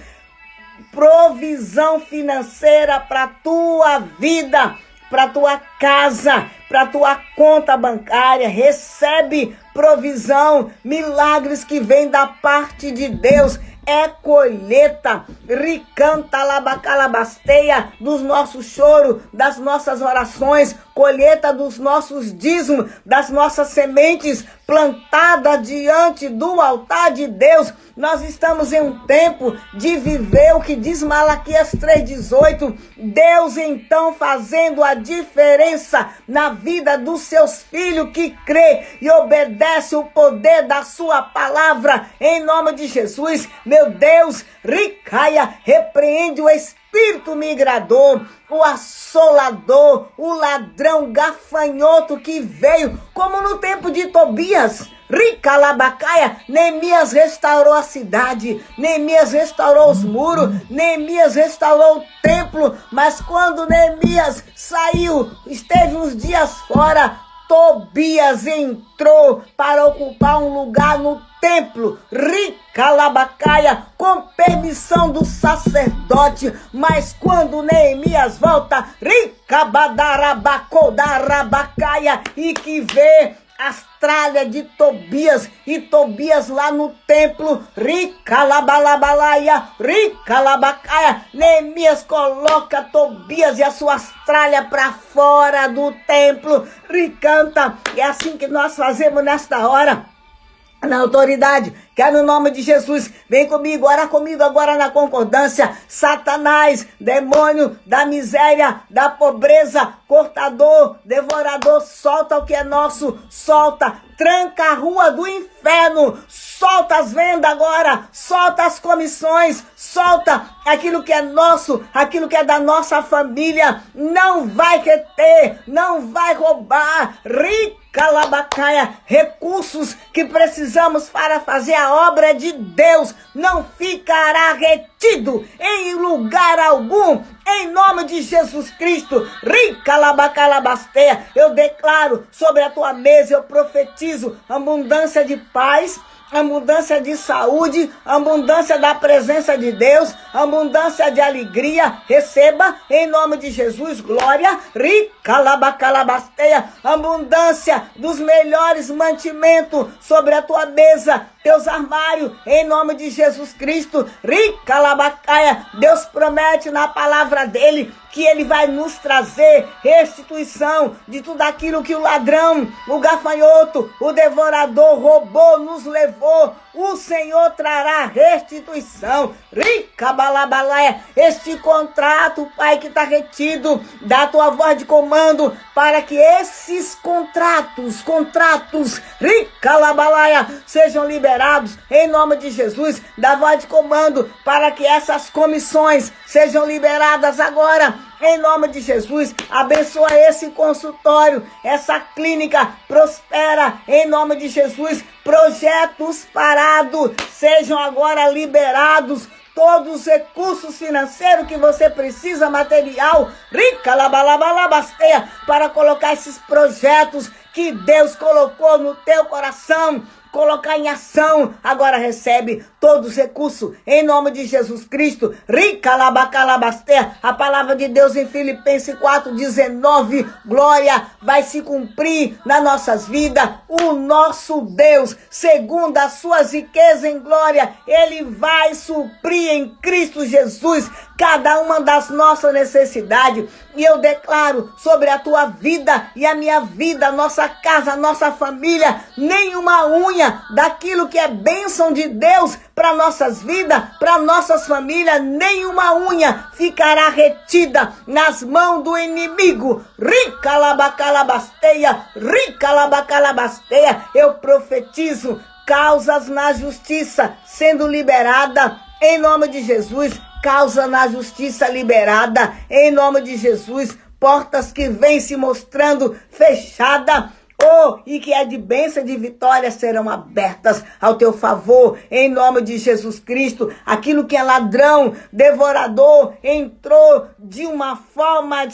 provisão financeira para tua vida, para tua casa, para tua conta bancária. Recebe provisão, milagres que vêm da parte de Deus. É colheita, ricanta labacalabasteia dos nossos choros, das nossas orações, colheita dos nossos dízimos, das nossas sementes plantadas diante do altar de Deus. Nós estamos em um tempo de viver o que diz Malaquias 3,18. Deus então fazendo a diferença na vida dos seus filhos que crê e obedece o poder da sua palavra. Em nome de Jesus, meu Deus, ricaia, repreende o espírito migrador, o assolador, o ladrão gafanhoto que veio, como no tempo de Tobias. Ricalabacaia, Neemias restaurou a cidade, Neemias restaurou os muros, Neemias restaurou o templo, mas quando Neemias saiu, esteve uns dias fora, Tobias entrou para ocupar um lugar no templo, Ricalabacaia, com permissão do sacerdote. Mas quando Neemias volta, Ricabadarabacodarrabacaia, e que vê as tralhas de Tobias, e Tobias lá no templo, Ricalabalabalaia, Ricalabacaia, Neemias coloca Tobias e as suas tralhas para fora do templo, ricanta. É assim que nós fazemos nesta hora, na autoridade, que é no nome de Jesus. Vem comigo, ora comigo agora na concordância. Satanás, demônio da miséria, da pobreza, cortador, devorador, solta o que é nosso, solta, tranca a rua do inferno, solta as vendas agora, solta as comissões, solta aquilo que é nosso, aquilo que é da nossa família. Não vai reter, não vai roubar. Ricalabacaia, recursos que precisamos para fazer a obra de Deus não ficará retido em lugar algum, em nome de Jesus Cristo. Ricalabacalabasteia, eu declaro sobre a tua mesa, eu profetizo abundância de paz, abundância de saúde, abundância da presença de Deus, abundância de alegria. Receba em nome de Jesus, glória. Ricalabacalabasteia, abundância dos melhores mantimentos sobre a tua mesa, teus armários, em nome de Jesus Cristo. Ricalabacaia, Deus promete na palavra dele que ele vai nos trazer restituição de tudo aquilo que o ladrão, o gafanhoto, o devorador roubou, nos levou. O Senhor trará restituição. Ricabalabalaia, este contrato, Pai, que está retido, dá a tua voz de comando para que esses contratos, Ricalabalaia, sejam liberados em nome de Jesus. Dá a voz de comando para que essas comissões sejam liberadas agora, em nome de Jesus. Abençoa esse consultório, essa clínica, prospera em nome de Jesus. Projetos parados sejam agora liberados. Todos os recursos financeiros que você precisa, material, Ricalabalabasteia, para colocar esses projetos que Deus colocou no teu coração, colocar em ação. Agora recebe todos os recursos em nome de Jesus Cristo. Ricalabacalabasteia, a palavra de Deus em Filipenses 4,19, glória vai se cumprir nas nossas vidas. O nosso Deus, segundo as suas riquezas em glória, ele vai suprir em Cristo Jesus cada uma das nossas necessidades. E eu declaro sobre a tua vida e a minha vida, a nossa casa, a nossa família, nenhuma unha daquilo que é bênção de Deus para nossas vidas, para nossas famílias, nenhuma unha ficará retida nas mãos do inimigo. Ricalabacalabasteia, Ricalabacalabasteia, eu profetizo causas na justiça sendo liberada em nome de Jesus. Causa na justiça liberada em nome de Jesus. Portas que vêm se mostrando fechadas, e que é de bênção e de vitória, serão abertas ao teu favor, em nome de Jesus Cristo. Aquilo que é ladrão, devorador, entrou de uma forma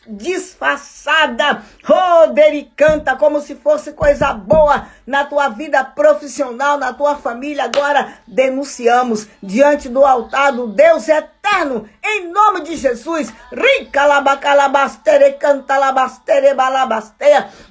disfarçada. Ele canta como se fosse coisa boa na tua vida profissional, na tua família. Agora denunciamos diante do altar do Deus eterno, em nome de Jesus.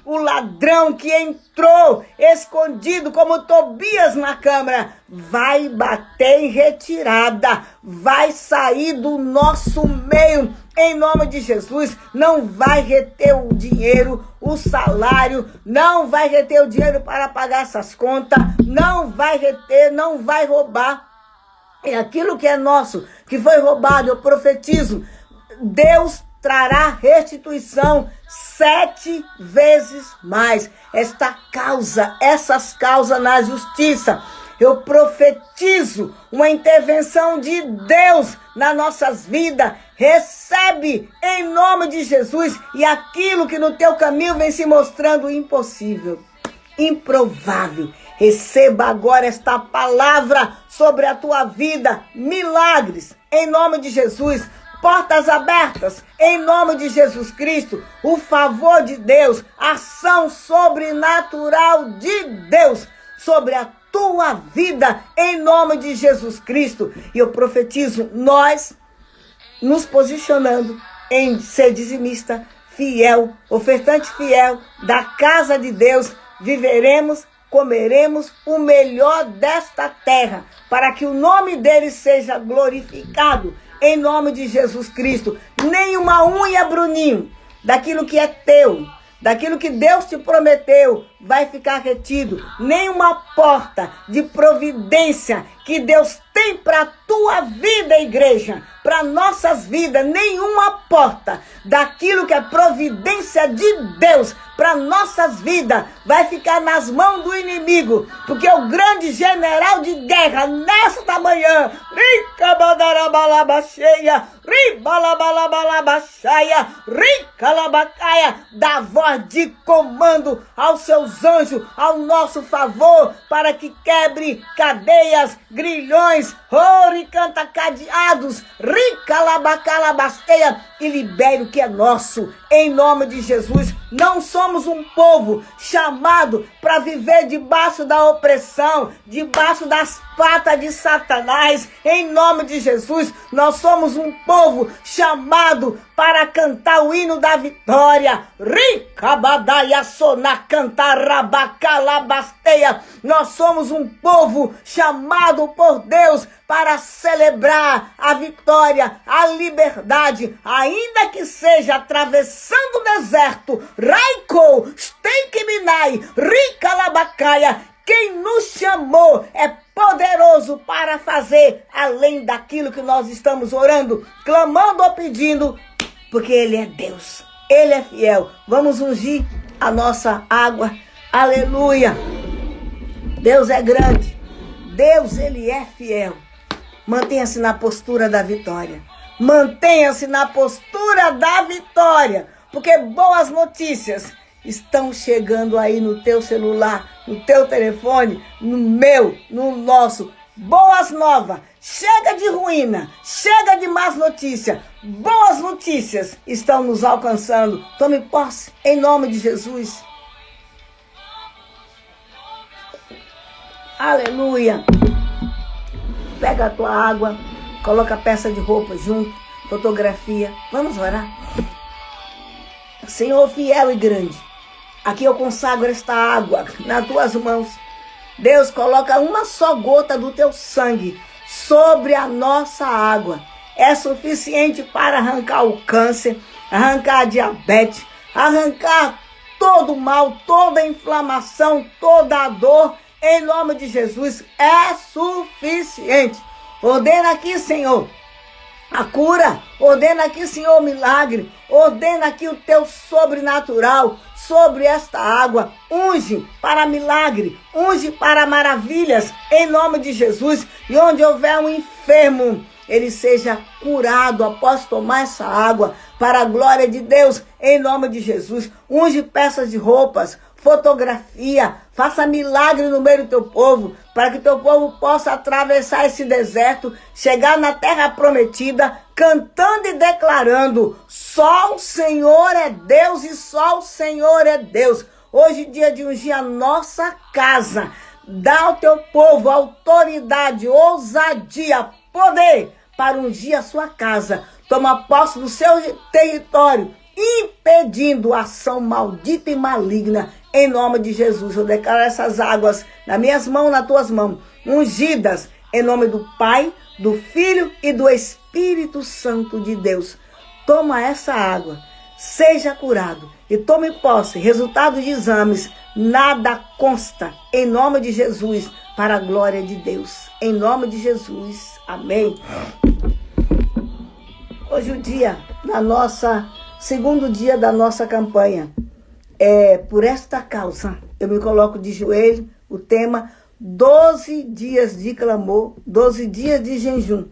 O ladrão que entrou escondido como Tobias na câmara vai bater em retirada, vai sair do nosso meio, em nome de Jesus. Não vai reter o dinheiro, o salário, não vai reter o dinheiro para pagar essas contas, não vai reter, não vai roubar. É aquilo que é nosso, que foi roubado, eu profetizo, Deus trará restituição 7 vezes mais. Essas causas na justiça. Eu profetizo uma intervenção de Deus nas nossas vidas. Recebe em nome de Jesus. E aquilo que no teu caminho vem se mostrando impossível, improvável, receba agora esta palavra sobre a tua vida. Milagres em nome de Jesus. Portas abertas em nome de Jesus Cristo. O favor de Deus, ação sobrenatural de Deus sobre a tua vida em nome de Jesus Cristo. E eu profetizo, nós nos posicionando em ser dizimista fiel, ofertante fiel da casa de Deus, viveremos, comeremos o melhor desta terra, para que o nome dele seja glorificado em nome de Jesus Cristo. Nenhuma unha, Bruninho, daquilo que é teu, daquilo que Deus te prometeu, vai ficar retido. Nenhuma porta de providência que Deus tem para a tua vida, igreja, para nossas vidas, nenhuma porta daquilo que é providência de Deus para nossas vidas vai ficar nas mãos do inimigo, porque o grande general de guerra nesta manhã, dá voz de comando aos seus anjos, ao nosso favor, para que quebre cadeias, grilhões, canta cadeados, e libere o que é nosso, em nome de Jesus. Não somos um povo chamado para viver debaixo da opressão, debaixo das patas de Satanás, em nome de Jesus. Nós somos um povo chamado para cantar o hino da vitória. Nós somos um povo chamado por Deus para celebrar a vitória, a liberdade, ainda que seja atravessando o deserto. Raiko, Steikminai, Ricalabacaia. Quem nos chamou é poderoso para fazer além daquilo que nós estamos orando, clamando ou pedindo, porque Ele é Deus, Ele é fiel. Vamos ungir a nossa água. Aleluia. Deus é grande. Deus, Ele é fiel. Mantenha-se na postura da vitória. Mantenha-se na postura da vitória, porque boas notícias estão chegando aí no teu celular, no teu telefone, no meu, no nosso. Boas novas. Chega de ruína, chega de más notícias. Boas notícias estão nos alcançando. Tome posse em nome de Jesus. Aleluia. Pega a tua água, coloca a peça de roupa junto, fotografia. Vamos orar. Senhor fiel e grande, aqui eu consagro esta água nas tuas mãos. Deus, coloca uma só gota do teu sangue sobre a nossa água. É suficiente para arrancar o câncer, arrancar a diabetes, arrancar todo o mal, toda a inflamação, toda a dor. Em nome de Jesus, é suficiente. Ordena aqui, Senhor, a cura. Ordena aqui, Senhor, o milagre. Ordena aqui o teu sobrenatural sobre esta água. Unge para milagre, unge para maravilhas, em nome de Jesus. E onde houver um enfermo, ele seja curado após tomar essa água, para a glória de Deus, em nome de Jesus. Unge peças de roupas, fotografia, faça milagre no meio do teu povo, para que teu povo possa atravessar esse deserto, chegar na terra prometida, cantando e declarando: só o Senhor é Deus e só o Senhor é Deus. Hoje é dia de ungir a nossa casa. Dá ao teu povo autoridade, ousadia, poder para ungir a sua casa. Toma posse do seu território, impedindo a ação maldita e maligna. Em nome de Jesus, eu declaro essas águas nas minhas mãos, nas tuas mãos, ungidas, em nome do Pai, do Filho e do Espírito Santo de Deus. Toma essa água, seja curado e tome posse. Resultado de exames, nada consta. Em nome de Jesus, para a glória de Deus. Em nome de Jesus. Amém. Hoje o dia da segundo dia da nossa campanha. Por esta causa, eu me coloco de joelho, o tema 12 dias de clamor, 12 dias de jejum,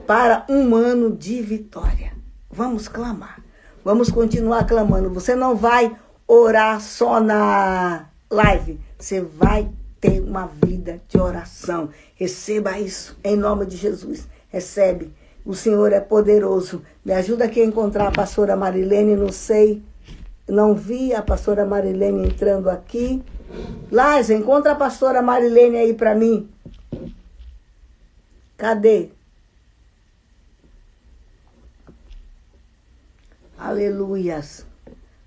para um ano de vitória. Vamos clamar, vamos continuar clamando. Você não vai orar só na live, você vai ter uma vida de oração. Receba isso em nome de Jesus, recebe. O Senhor é poderoso. Me ajuda aqui a encontrar a pastora Marilene, não vi a pastora Marilene entrando aqui. Laisa, encontra a pastora Marilene aí para mim. Cadê? Aleluias.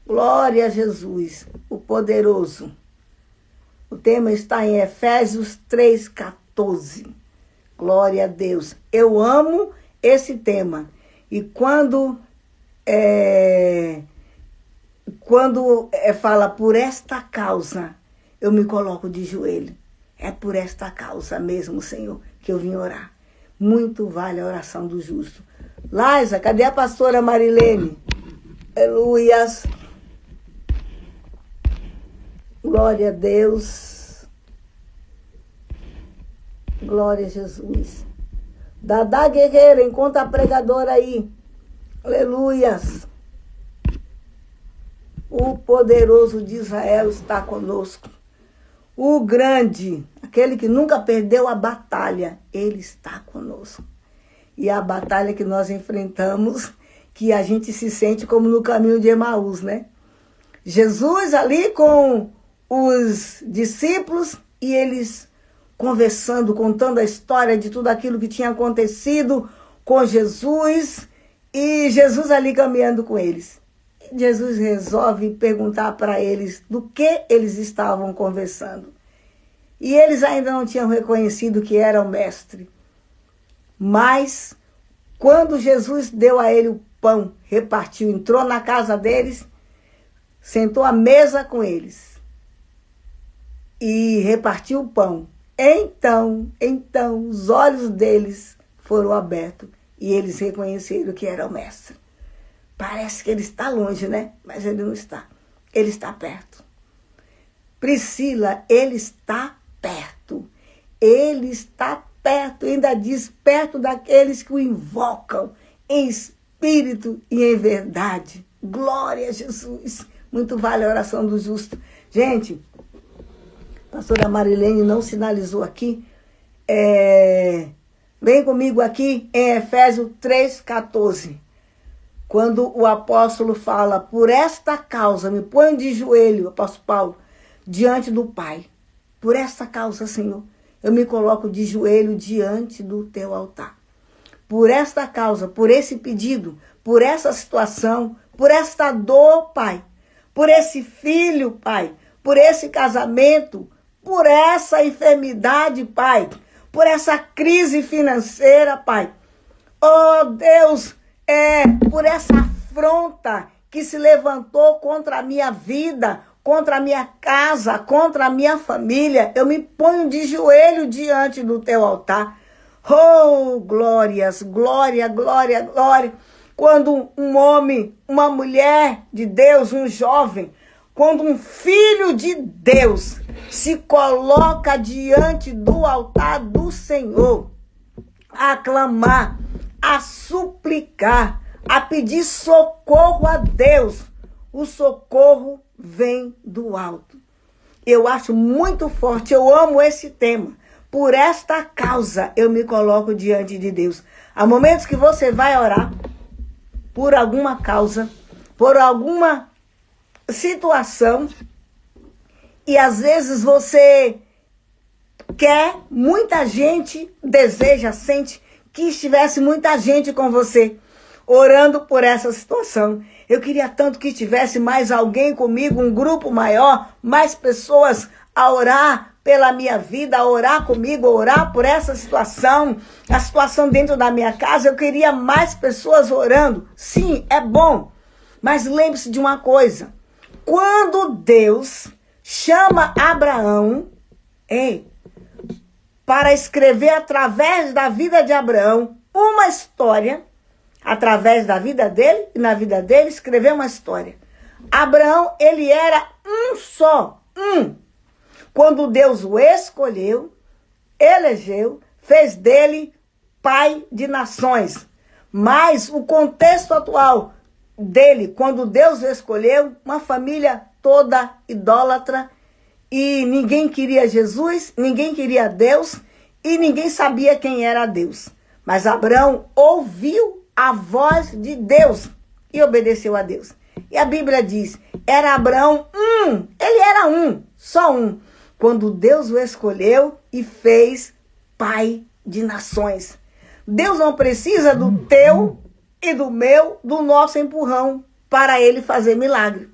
Glória a Jesus, o poderoso. O tema está em Efésios 3,14. Glória a Deus. Eu amo esse tema. E quando fala por esta causa, eu me coloco de joelho. É por esta causa mesmo, Senhor, que eu vim orar. Muito vale a oração do justo. Laisa, cadê a pastora Marilene? Aleluias. Glória a Deus. Glória a Jesus. Dadá Guerreira, encontra a pregadora aí. Aleluias. O poderoso de Israel está conosco. O grande, aquele que nunca perdeu a batalha, ele está conosco. E a batalha que nós enfrentamos, que a gente se sente como no caminho de Emaús, né? Jesus ali com os discípulos e eles conversando, contando a história de tudo aquilo que tinha acontecido com Jesus e Jesus ali caminhando com eles. Jesus resolve perguntar para eles do que eles estavam conversando. E eles ainda não tinham reconhecido que era o mestre. Mas, quando Jesus deu a ele o pão, repartiu, entrou na casa deles, sentou à mesa com eles e repartiu o pão. Então, os olhos deles foram abertos e eles reconheceram que era o mestre. Parece que ele está longe, né? Mas ele não está. Ele está perto. Priscila, ele está perto. Ele está perto. Ainda diz perto daqueles que o invocam em espírito e em verdade. Glória a Jesus. Muito vale a oração do justo. Gente, a pastora Marilene não sinalizou aqui. Vem comigo aqui em Efésios 3,14. Quando o apóstolo fala, por esta causa, me ponho de joelho, apóstolo Paulo, diante do Pai. Por esta causa, Senhor, eu me coloco de joelho diante do teu altar. Por esta causa, por esse pedido, por essa situação, por esta dor, Pai. Por esse filho, Pai. Por esse casamento, por essa enfermidade, Pai. Por essa crise financeira, Pai. Oh, Deus, por essa afronta que se levantou contra a minha vida, contra a minha casa, contra a minha família, eu me ponho de joelho diante do teu altar. Oh, glórias, glória, glória, glória. Quando um homem, uma mulher de Deus, um jovem, quando um filho de Deus se coloca diante do altar do Senhor, a clamar, a suplicar, a pedir socorro a Deus, o socorro vem do alto. Eu acho muito forte, eu amo esse tema, por esta causa eu me coloco diante de Deus. Há momentos que você vai orar por alguma causa, por alguma situação, e às vezes você quer, muita gente deseja, sente que estivesse muita gente com você, orando por essa situação. Eu queria tanto que tivesse mais alguém comigo, um grupo maior, mais pessoas a orar pela minha vida, a orar comigo, a orar por essa situação, a situação dentro da minha casa. Eu queria mais pessoas orando. Sim, é bom, mas lembre-se de uma coisa. Quando Deus chama Abraão, para escrever através da vida de Abraão uma história, através da vida dele e na vida dele escrever uma história. Abraão, ele era um só, Quando Deus o escolheu, elegeu, fez dele pai de nações. Mas o contexto atual dele, quando Deus o escolheu, uma família toda idólatra, e ninguém queria Jesus, ninguém queria Deus, e ninguém sabia quem era Deus. Mas Abraão ouviu a voz de Deus e obedeceu a Deus. E a Bíblia diz, era Abraão ele era só um, quando Deus o escolheu e fez pai de nações. Deus não precisa do teu e do meu, do nosso empurrão para ele fazer milagre.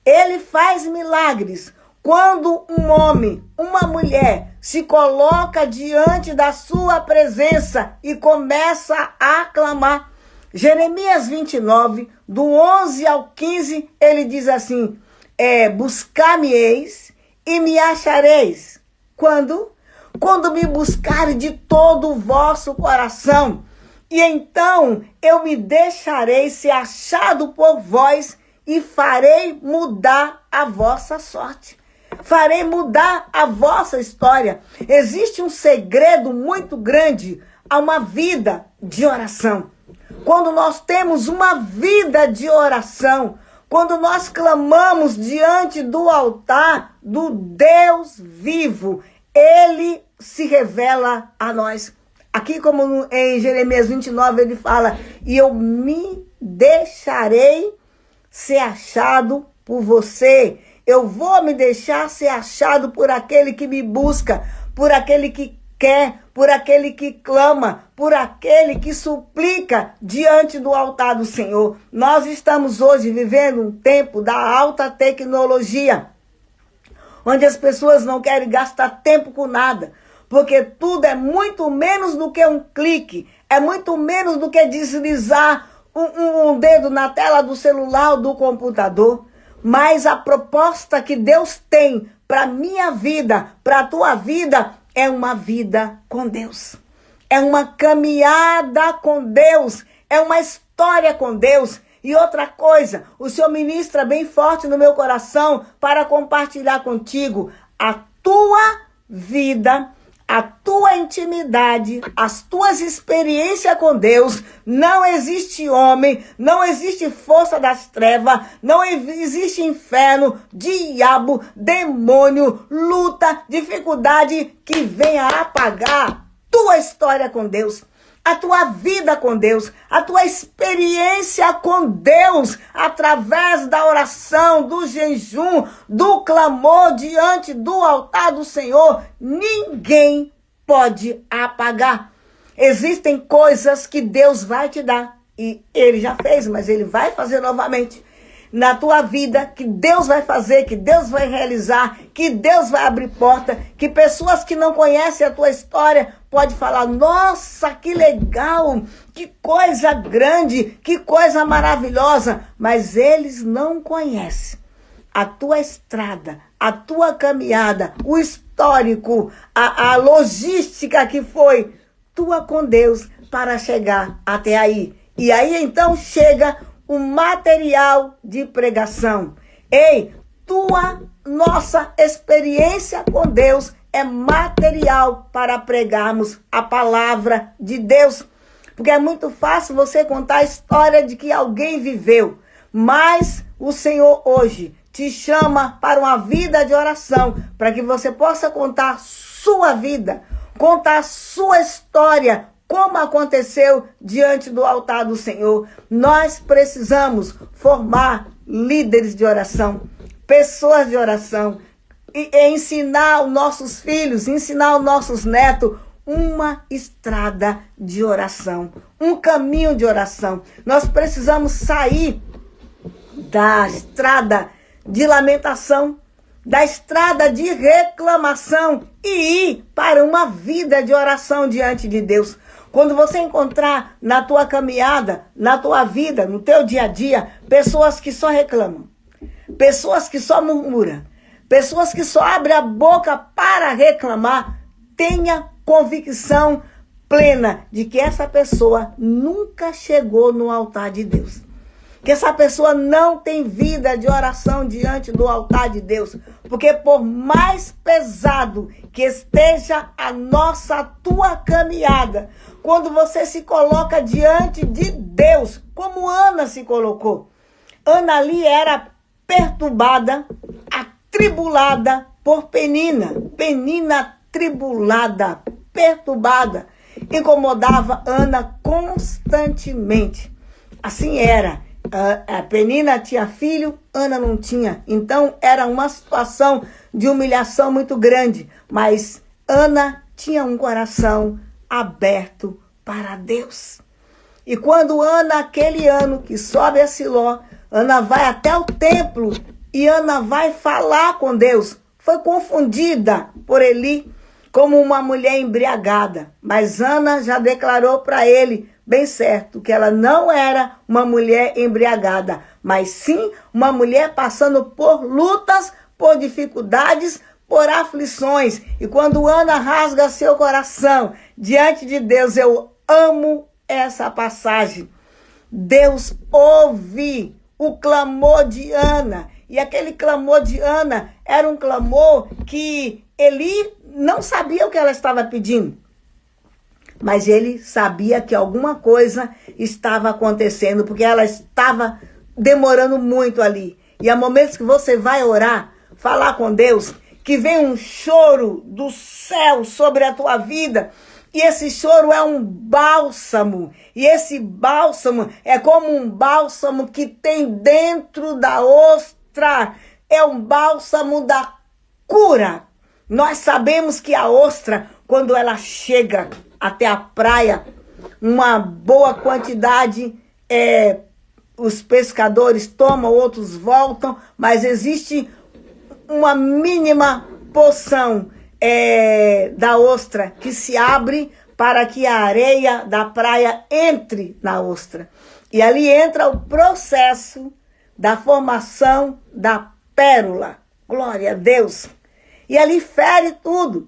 Ele faz milagres quando um homem, uma mulher se coloca diante da sua presença e começa a clamar. Jeremias 29, do 11 ao 15, ele diz assim, buscar-me-eis e me achareis. Quando? Quando me buscarem de todo o vosso coração. E então eu me deixarei ser achado por vós e farei mudar a vossa sorte. Farei mudar a vossa história. Existe um segredo muito grande a uma vida de oração. Quando nós temos uma vida de oração, quando nós clamamos diante do altar do Deus vivo, ele se revela a nós. Aqui, como em Jeremias 29, ele fala, e eu me deixarei ser achado por você. Eu vou me deixar ser achado por aquele que me busca, por aquele que quer, por aquele que clama, por aquele que suplica diante do altar do Senhor. Nós estamos hoje vivendo um tempo da alta tecnologia, onde as pessoas não querem gastar tempo com nada, porque tudo é muito menos do que um clique, é muito menos do que deslizar um dedo na tela do celular ou do computador. Mas a proposta que Deus tem para a minha vida, para a tua vida, é uma vida com Deus. É uma caminhada com Deus. É uma história com Deus. E outra coisa, o Senhor ministra bem forte no meu coração para compartilhar contigo a tua vida, a tua intimidade, as tuas experiências com Deus. Não existe homem, não existe força das trevas, não existe inferno, diabo, demônio, luta, dificuldade que venha apagar tua história com Deus, a tua vida com Deus, a tua experiência com Deus, através da oração, do jejum, do clamor diante do altar do Senhor. Ninguém pode apagar. Existem coisas que Deus vai te dar, e Ele já fez, mas Ele vai fazer novamente na tua vida, que Deus vai fazer, que Deus vai realizar, que Deus vai abrir porta, que pessoas que não conhecem a tua história podem falar, nossa, que legal, que coisa grande, que coisa maravilhosa, mas eles não conhecem a tua estrada, a tua caminhada, o histórico, a logística que foi tua com Deus para chegar até aí. E aí então chega o material de pregação. Nossa experiência com Deus é material para pregarmos a palavra de Deus. Porque é muito fácil você contar a história de que alguém viveu. Mas o Senhor hoje te chama para uma vida de oração, para que você possa contar sua vida. conta a sua história, como aconteceu diante do altar do Senhor. Nós precisamos formar líderes de oração, pessoas de oração, e ensinar os nossos filhos, ensinar os nossos netos uma estrada de oração, um caminho de oração. Nós precisamos sair da estrada de lamentação, da estrada de reclamação e ir para uma vida de oração diante de Deus. Quando você encontrar na tua caminhada, na tua vida, no teu dia a dia, pessoas que só reclamam, pessoas que só murmuram, pessoas que só abrem a boca para reclamar, tenha convicção plena de que essa pessoa nunca chegou no altar de Deus. Que essa pessoa não tem vida de oração diante do altar de Deus. Porque por mais pesado que esteja a tua caminhada, quando você se coloca diante de Deus, como Ana se colocou. Ana ali era perturbada, atribulada por Penina. Penina atribulada, perturbada, incomodava Ana constantemente. Assim era. A Penina tinha filho, Ana não tinha. Então era uma situação de humilhação muito grande. Mas Ana tinha um coração aberto para Deus. E quando Ana, aquele ano que sobe a Siló, Ana vai até o templo e Ana vai falar com Deus. Foi confundida por Eli como uma mulher embriagada. Mas Ana já declarou para ele, bem certo, que ela não era uma mulher embriagada, mas sim uma mulher passando por lutas, por dificuldades, por aflições. E quando Ana rasga seu coração diante de Deus, eu amo essa passagem. Deus ouve o clamor de Ana. E aquele clamor de Ana era um clamor que Eli não sabia o que ela estava pedindo. Mas ele sabia que alguma coisa estava acontecendo, porque ela estava demorando muito ali. E há momentos que você vai orar, falar com Deus, que vem um choro do céu sobre a tua vida, e esse choro é um bálsamo. E esse bálsamo é como um bálsamo que tem dentro da ostra. É um bálsamo da cura. Nós sabemos que a ostra, quando ela chega até a praia, uma boa quantidade, os pescadores tomam, outros voltam, mas existe uma mínima porção da ostra que se abre para que a areia da praia entre na ostra. E ali entra o processo da formação da pérola. Glória a Deus! E ali fere tudo.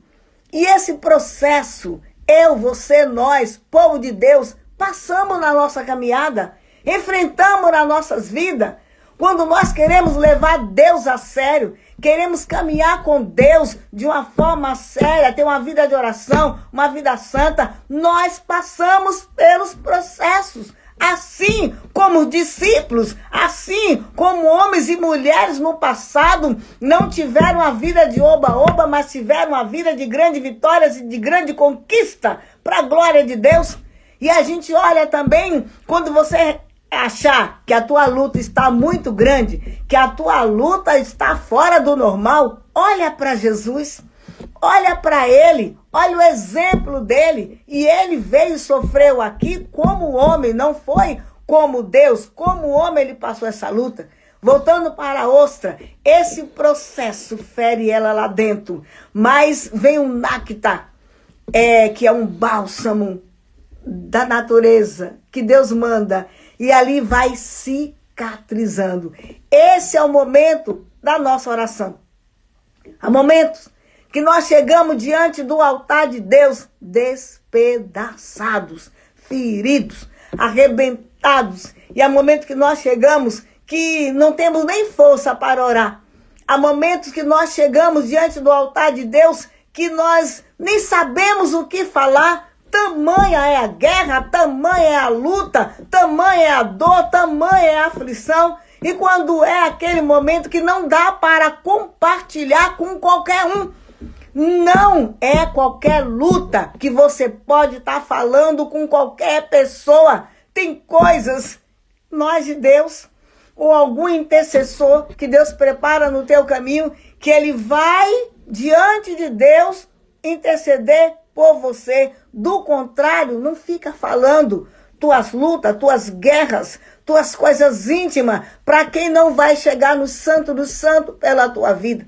E esse processo, eu, você, nós, povo de Deus, passamos na nossa caminhada, enfrentamos nas nossas vidas. Quando nós queremos levar Deus a sério, queremos caminhar com Deus de uma forma séria, ter uma vida de oração, uma vida santa, nós passamos pelos processos. Assim como os discípulos, assim como homens e mulheres no passado não tiveram a vida de oba-oba, mas tiveram a vida de grandes vitórias e de grande conquista para a glória de Deus. E a gente olha também, quando você achar que a tua luta está muito grande, que a tua luta está fora do normal, olha para Jesus, olha para ele, olha o exemplo dele. E ele veio e sofreu aqui como homem, não foi como Deus. Como homem ele passou essa luta. Voltando para a ostra, esse processo fere ela lá dentro, mas vem um néctar, que é um bálsamo da natureza, que Deus manda, e ali vai cicatrizando. Esse é o momento da nossa oração. Há momentos que nós chegamos diante do altar de Deus despedaçados, feridos, arrebentados. E há momentos que nós chegamos que não temos nem força para orar. Há momentos que nós chegamos diante do altar de Deus que nós nem sabemos o que falar. Tamanha é a guerra, tamanha é a luta, tamanha é a dor, tamanha é a aflição. E quando é aquele momento que não dá para compartilhar com qualquer um, Não é qualquer luta que você pode estar falando com qualquer pessoa. Tem coisas, nós de Deus, ou algum intercessor que Deus prepara no teu caminho, que ele vai diante de Deus interceder por você. Do contrário, não fica falando tuas lutas, tuas guerras, tuas coisas íntimas, para quem não vai chegar no santo do santo pela tua vida.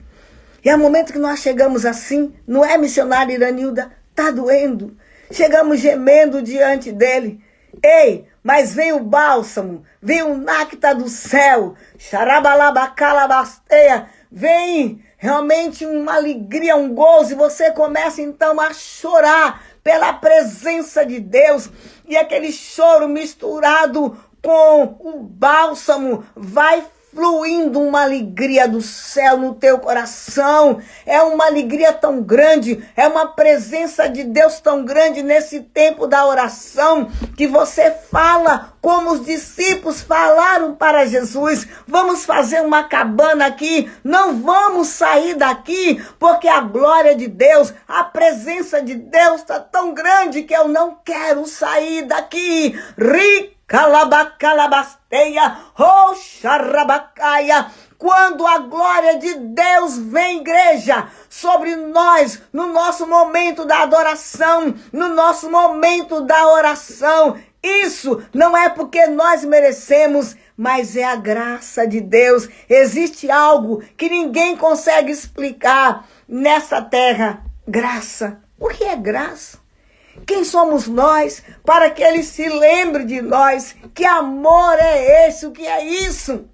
E é o momento que nós chegamos assim, não é, missionária Iranilda? Tá doendo. Chegamos gemendo diante dele. Ei, mas vem o bálsamo, vem o néctar do céu, xarabalabacalabasteia, vem realmente uma alegria, um gozo, e você começa então a chorar pela presença de Deus, e aquele choro misturado com o bálsamo vai fluindo uma alegria do céu no teu coração. É uma alegria tão grande, é uma presença de Deus tão grande nesse tempo da oração, que você fala como os discípulos falaram para Jesus: vamos fazer uma cabana aqui, não vamos sair daqui, porque a glória de Deus, a presença de Deus está tão grande que eu não quero sair daqui. Calabacalabasteia, roxarabacaia. Quando a glória de Deus vem, igreja, sobre nós, no nosso momento da adoração, no nosso momento da oração, isso não é porque nós merecemos, mas é a graça de Deus. Existe algo que ninguém consegue explicar nessa terra: graça. O que é graça? Quem somos nós para que ele se lembre de nós? Que amor é esse? O que é isso?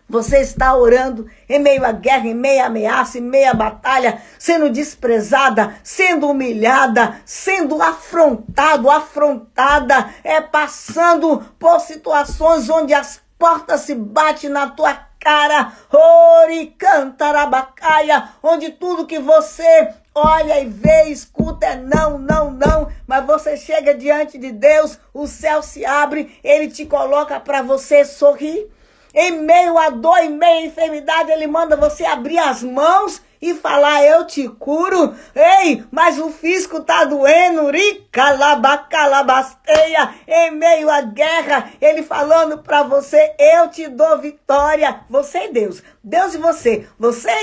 Você está orando em meio à guerra, em meio à ameaça, em meio à batalha, sendo desprezada, sendo humilhada, sendo afrontada, passando por situações onde as portas se batem na tua cara, oricantarabacaia, onde tudo que você olha e vê, escuta é não, não, não, mas você chega diante de Deus, o céu se abre, ele te coloca para você sorrir. Em meio à dor, em meio à enfermidade, ele manda você abrir as mãos e falar: eu te curo. Ei, mas o físico tá doendo, ricalabacalabasteia. Em meio à guerra, ele falando para você: eu te dou vitória. Você e Deus, Deus e você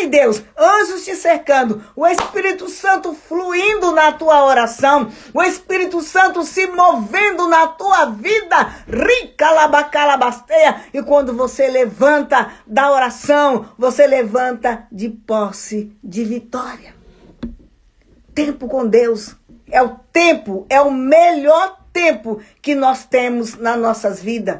e Deus, anjos te cercando, o Espírito Santo fluindo na tua oração, o Espírito Santo se movendo na tua vida, ricalabacalabasteia. E quando você levanta da oração, você levanta de posse de vitória. Tempo com Deus é o tempo, é o melhor tempo que nós temos nas nossas vidas.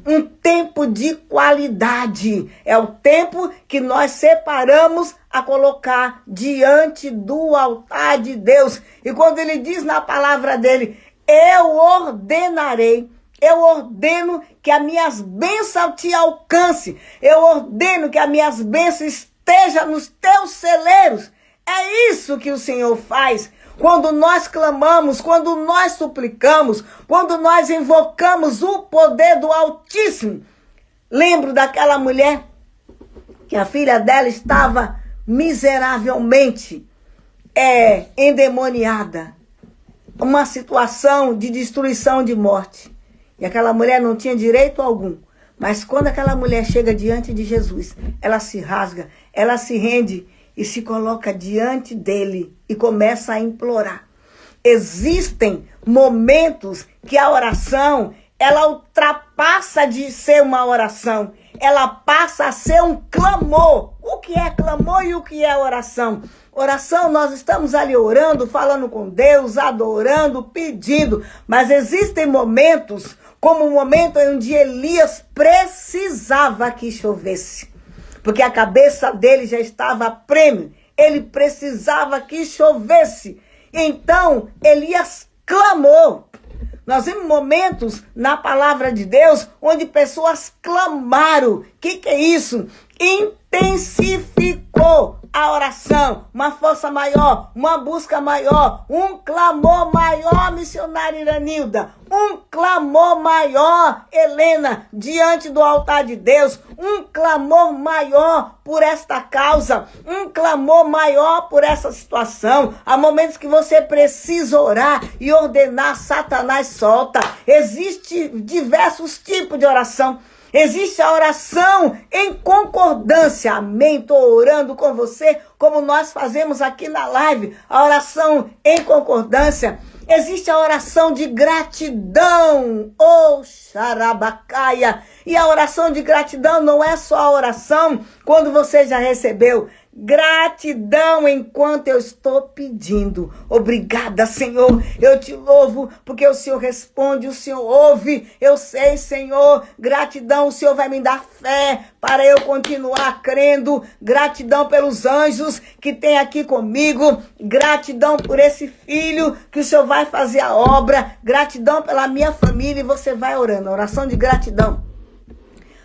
Um tempo de qualidade. É o tempo que nós separamos a colocar diante do altar de Deus. E quando ele diz na palavra dele: eu ordenarei, eu ordeno que as minhas bênçãos te alcancem, eu ordeno que as minhas bênçãos estejam nos teus celeiros. É isso que o Senhor faz. Quando nós clamamos, quando nós suplicamos, quando nós invocamos o poder do Altíssimo. Lembro daquela mulher que a filha dela estava miseravelmente endemoniada. Uma situação de destruição, de morte. E aquela mulher não tinha direito algum. Mas quando aquela mulher chega diante de Jesus, ela se rasga, ela se rende e se coloca diante dele e começa a implorar. Existem momentos que a oração, ela ultrapassa de ser uma oração. Ela passa a ser um clamor. O que é clamor e o que é oração? Oração, nós estamos ali orando, falando com Deus, adorando, pedindo. Mas existem momentos, como o momento onde Elias precisava que chovesse. Porque a cabeça dele já estava a prêmio. Ele precisava que chovesse. Então, Elias clamou. Nós vemos momentos na palavra de Deus onde pessoas clamaram. O que é isso? Intensificou a oração, uma força maior, uma busca maior, um clamor maior, missionária Iranilda, um clamor maior, Helena, diante do altar de Deus, um clamor maior por esta causa, um clamor maior por essa situação. Há momentos que você precisa orar e ordenar, Satanás solta. Existem diversos tipos de oração. Existe a oração em concordância. Amém? Estou orando com você, como nós fazemos aqui na live. A oração em concordância. Existe a oração de gratidão. Oh, xarabacaia. E a oração de gratidão não é só a oração quando você já recebeu. Gratidão enquanto eu estou pedindo. Obrigada, Senhor. Eu te louvo porque o Senhor responde, o Senhor ouve. Eu sei, Senhor. Gratidão, o Senhor vai me dar fé para eu continuar crendo. Gratidão pelos anjos que tem aqui comigo. Gratidão por esse filho que o Senhor vai fazer a obra. Gratidão pela minha família. E você vai orando. Oração de gratidão.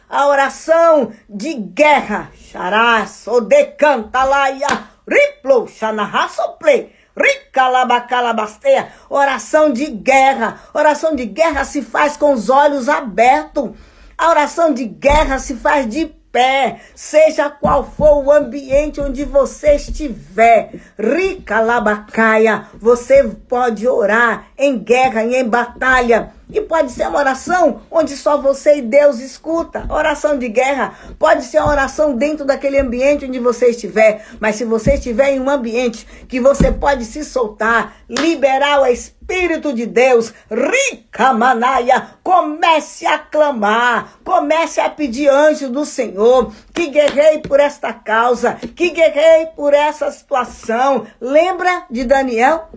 A oração de guerra. Xarás, odecantalaia, riplo, xanarrasople, ricalabacalabasteia. Oração de guerra. Oração de guerra se faz com os olhos abertos. A oração de guerra se faz de pé, seja qual for o ambiente onde você estiver. Ricalabacaia, você pode orar em guerra e em batalha. E pode ser uma oração onde só você e Deus escuta. Oração de guerra pode ser uma oração dentro daquele ambiente onde você estiver. Mas se você estiver em um ambiente que você pode se soltar, liberar o Espírito de Deus, rica manaia, comece a clamar, comece a pedir anjo do Senhor, que guerrei por esta causa, que guerrei por essa situação. Lembra de Daniel?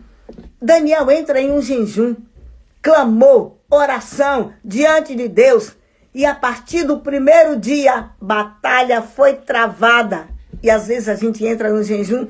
Daniel entra em um jejum, clamou, oração diante de Deus. E a partir do primeiro dia, batalha foi travada. E às vezes a gente entra no jejum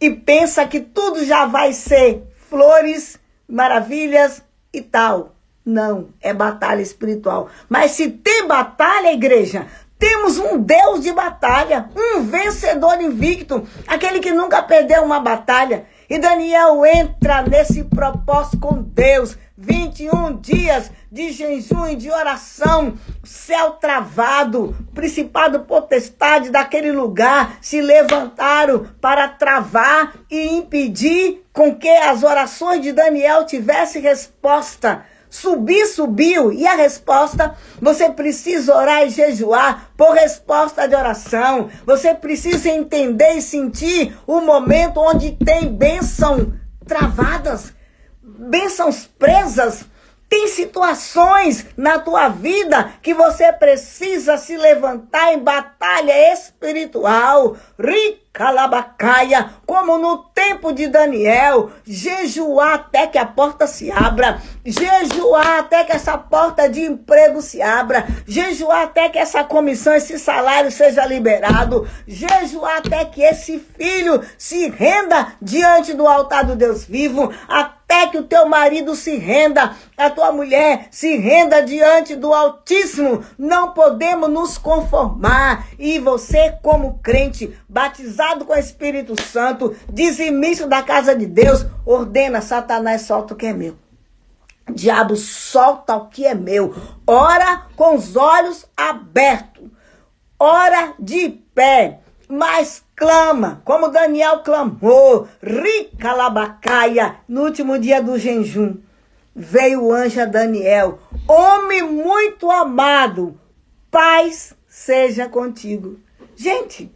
e pensa que tudo já vai ser flores, maravilhas e tal. Não, é batalha espiritual. Mas se tem batalha, igreja, temos um Deus de batalha, um vencedor invicto, aquele que nunca perdeu uma batalha. E Daniel entra nesse propósito com Deus. 21 dias de jejum e de oração, céu travado, principado potestade daquele lugar se levantaram para travar e impedir com que as orações de Daniel tivessem resposta. Subiu, e a resposta, você precisa orar e jejuar por resposta de oração. Você precisa entender e sentir o momento onde tem bênção travadas, bênçãos presas. Tem situações na tua vida que você precisa se levantar em batalha espiritual. Ricalabacaia, como no tempo de Daniel, jejuar até que a porta se abra, jejuar até que essa porta de emprego se abra, jejuar até que essa comissão, esse salário seja liberado, jejuar até que esse filho se renda diante do altar do Deus vivo, até que o teu marido se renda, a tua mulher se renda diante do Altíssimo. Não podemos nos conformar. E você, como crente, batizado com o Espírito Santo, dizimista da casa de Deus, ordena: Satanás, solta o que é meu. Diabo, solta o que é meu. Ora com os olhos abertos. Ora de pé. Mas clama, como Daniel clamou, ricalabacaia, no último dia do jejum. Veio o anjo a Daniel, homem muito amado, paz seja contigo. Gente,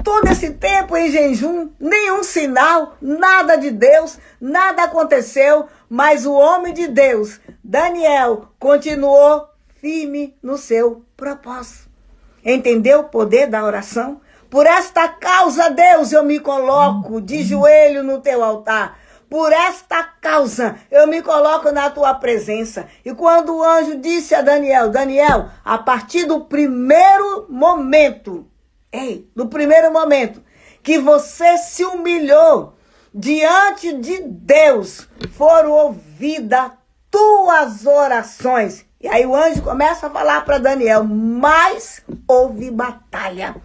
todo esse tempo em jejum, nenhum sinal, nada de Deus, nada aconteceu, mas o homem de Deus, Daniel, continuou firme no seu propósito. Entendeu o poder da oração? Por esta causa, Deus, eu me coloco de joelho no teu altar. Por esta causa, eu me coloco na tua presença. E quando o anjo disse a Daniel, Daniel, a partir do primeiro momento, que você se humilhou diante de Deus, foram ouvidas tuas orações. E aí o anjo começa a falar para Daniel, mas houve batalha.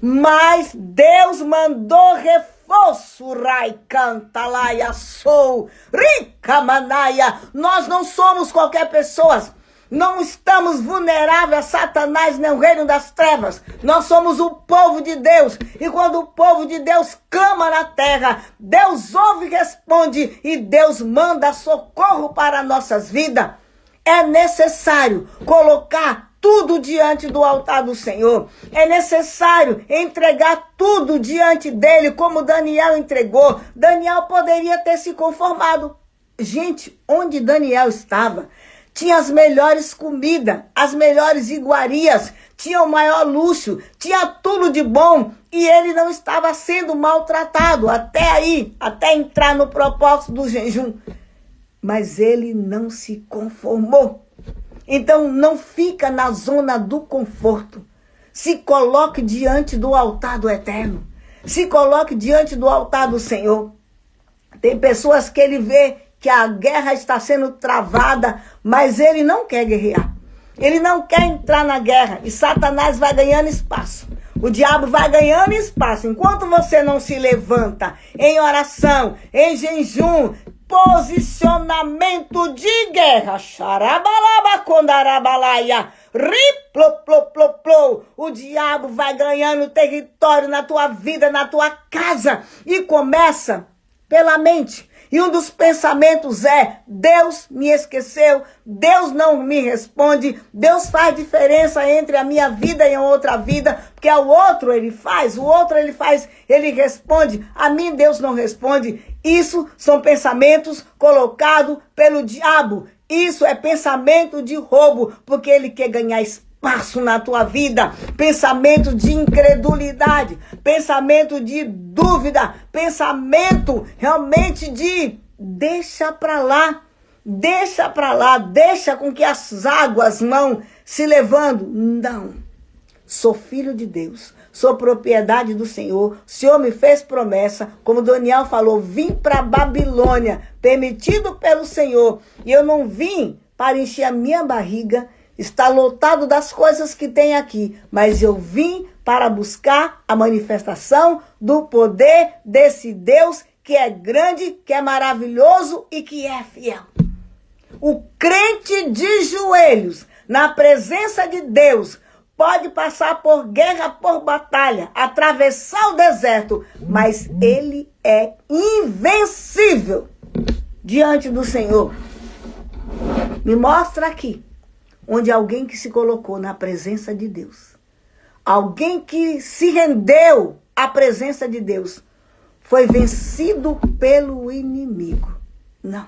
mas Deus mandou reforço. Rai canta laia sou rica manaia. Nós não somos qualquer pessoa. Não estamos vulneráveis a Satanás nem o reino das trevas. Nós somos o povo de Deus. E quando o povo de Deus clama na terra, Deus ouve e responde. E Deus manda socorro para nossas vidas. É necessário colocar tudo diante do altar do Senhor. É necessário entregar tudo diante dele, como Daniel entregou. Daniel poderia ter se conformado. Gente, onde Daniel estava, tinha as melhores comidas, as melhores iguarias, tinha o maior luxo, tinha tudo de bom e ele não estava sendo maltratado até aí, até entrar no propósito do jejum. Mas ele não se conformou. Então não fica na zona do conforto. Se coloque diante do altar do Eterno. Se coloque diante do altar do Senhor. Tem pessoas que ele vê que a guerra está sendo travada, mas ele não quer guerrear. Ele não quer entrar na guerra e Satanás vai ganhando espaço. O diabo vai ganhando espaço. Enquanto você não se levanta em oração, em jejum, posicionamento de guerra, xarabalabacondarabalaya, riploploploplô, o diabo vai ganhando território na tua vida, na tua casa e começa pela mente. E um dos pensamentos é, Deus me esqueceu, Deus não me responde, Deus faz diferença entre a minha vida e a outra vida, porque o outro ele faz, ele responde, a mim Deus não responde. Isso são pensamentos colocados pelo diabo, isso é pensamento de roubo, porque ele quer ganhar espaço na tua vida, pensamento de incredulidade, pensamento de dúvida, pensamento realmente de deixa pra lá, deixa com que as águas vão se levando. Não, sou filho de Deus, sou propriedade do Senhor, o Senhor me fez promessa, como Daniel falou, vim para Babilônia, permitido pelo Senhor, e eu não vim para encher a minha barriga, está lotado das coisas que tem aqui, mas eu vim para buscar a manifestação do poder desse Deus que é grande, que é maravilhoso e que é fiel. O crente de joelhos, na presença de Deus, pode passar por guerra, por batalha, atravessar o deserto, mas ele é invencível diante do Senhor. Me mostra aqui onde alguém que se colocou na presença de Deus, alguém que se rendeu à presença de Deus, foi vencido pelo inimigo. Não.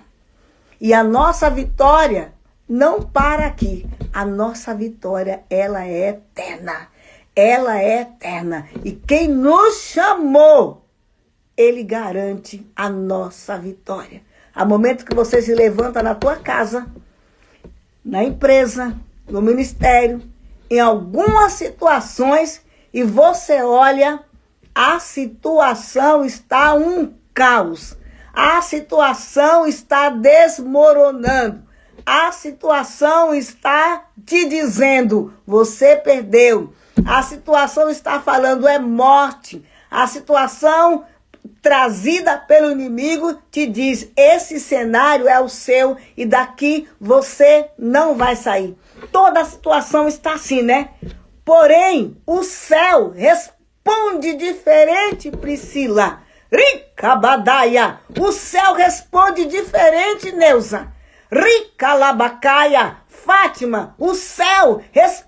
E a nossa vitória não para aqui. A nossa vitória, ela é eterna. Ela é eterna. E quem nos chamou, ele garante a nossa vitória. A momento que você se levanta na tua casa, na empresa, no ministério, em algumas situações, e você olha, a situação está um caos. A situação está desmoronando. A situação está te dizendo, você perdeu. A situação está falando, é morte. A situação trazida pelo inimigo te diz, esse cenário é o seu e daqui você não vai sair. Toda a situação está assim, né? Porém, o céu responde diferente, Priscila. Ricabadaia. O céu responde diferente, Neuza. Ricalabacaia. Fátima, o céu responde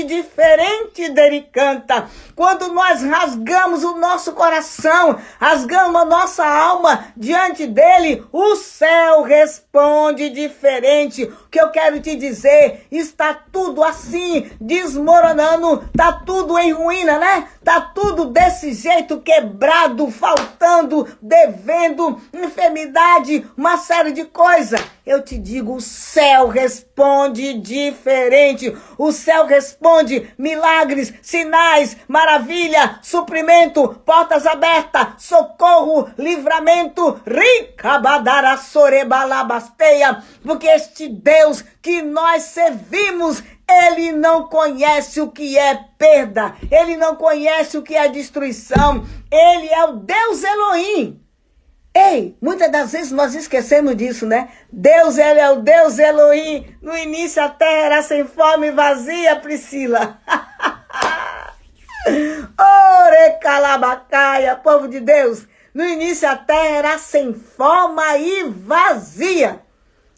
diferente, Dericanta. Quando nós rasgamos o nosso coração, rasgamos a nossa alma diante dele, o céu responde diferente. O que eu quero te dizer, está tudo assim, desmoronando, está tudo em ruína, né? Está tudo desse jeito, quebrado, faltando, devendo, enfermidade, uma série de coisas. Eu te digo, o céu responde diferente. O céu responde milagres, sinais, maravilha, suprimento, portas abertas, socorro, livramento, ricabadara sorebalabasteia. Porque este Deus que nós servimos, Ele não conhece o que é perda. Ele não conhece o que é destruição. Ele é o Deus Elohim. Ei, muitas das vezes nós esquecemos disso, né? Deus, ele é o Deus Elohim. No início a terra era sem forma e vazia, Priscila. Ore calabacaia, povo de Deus. No início a terra era sem forma e vazia.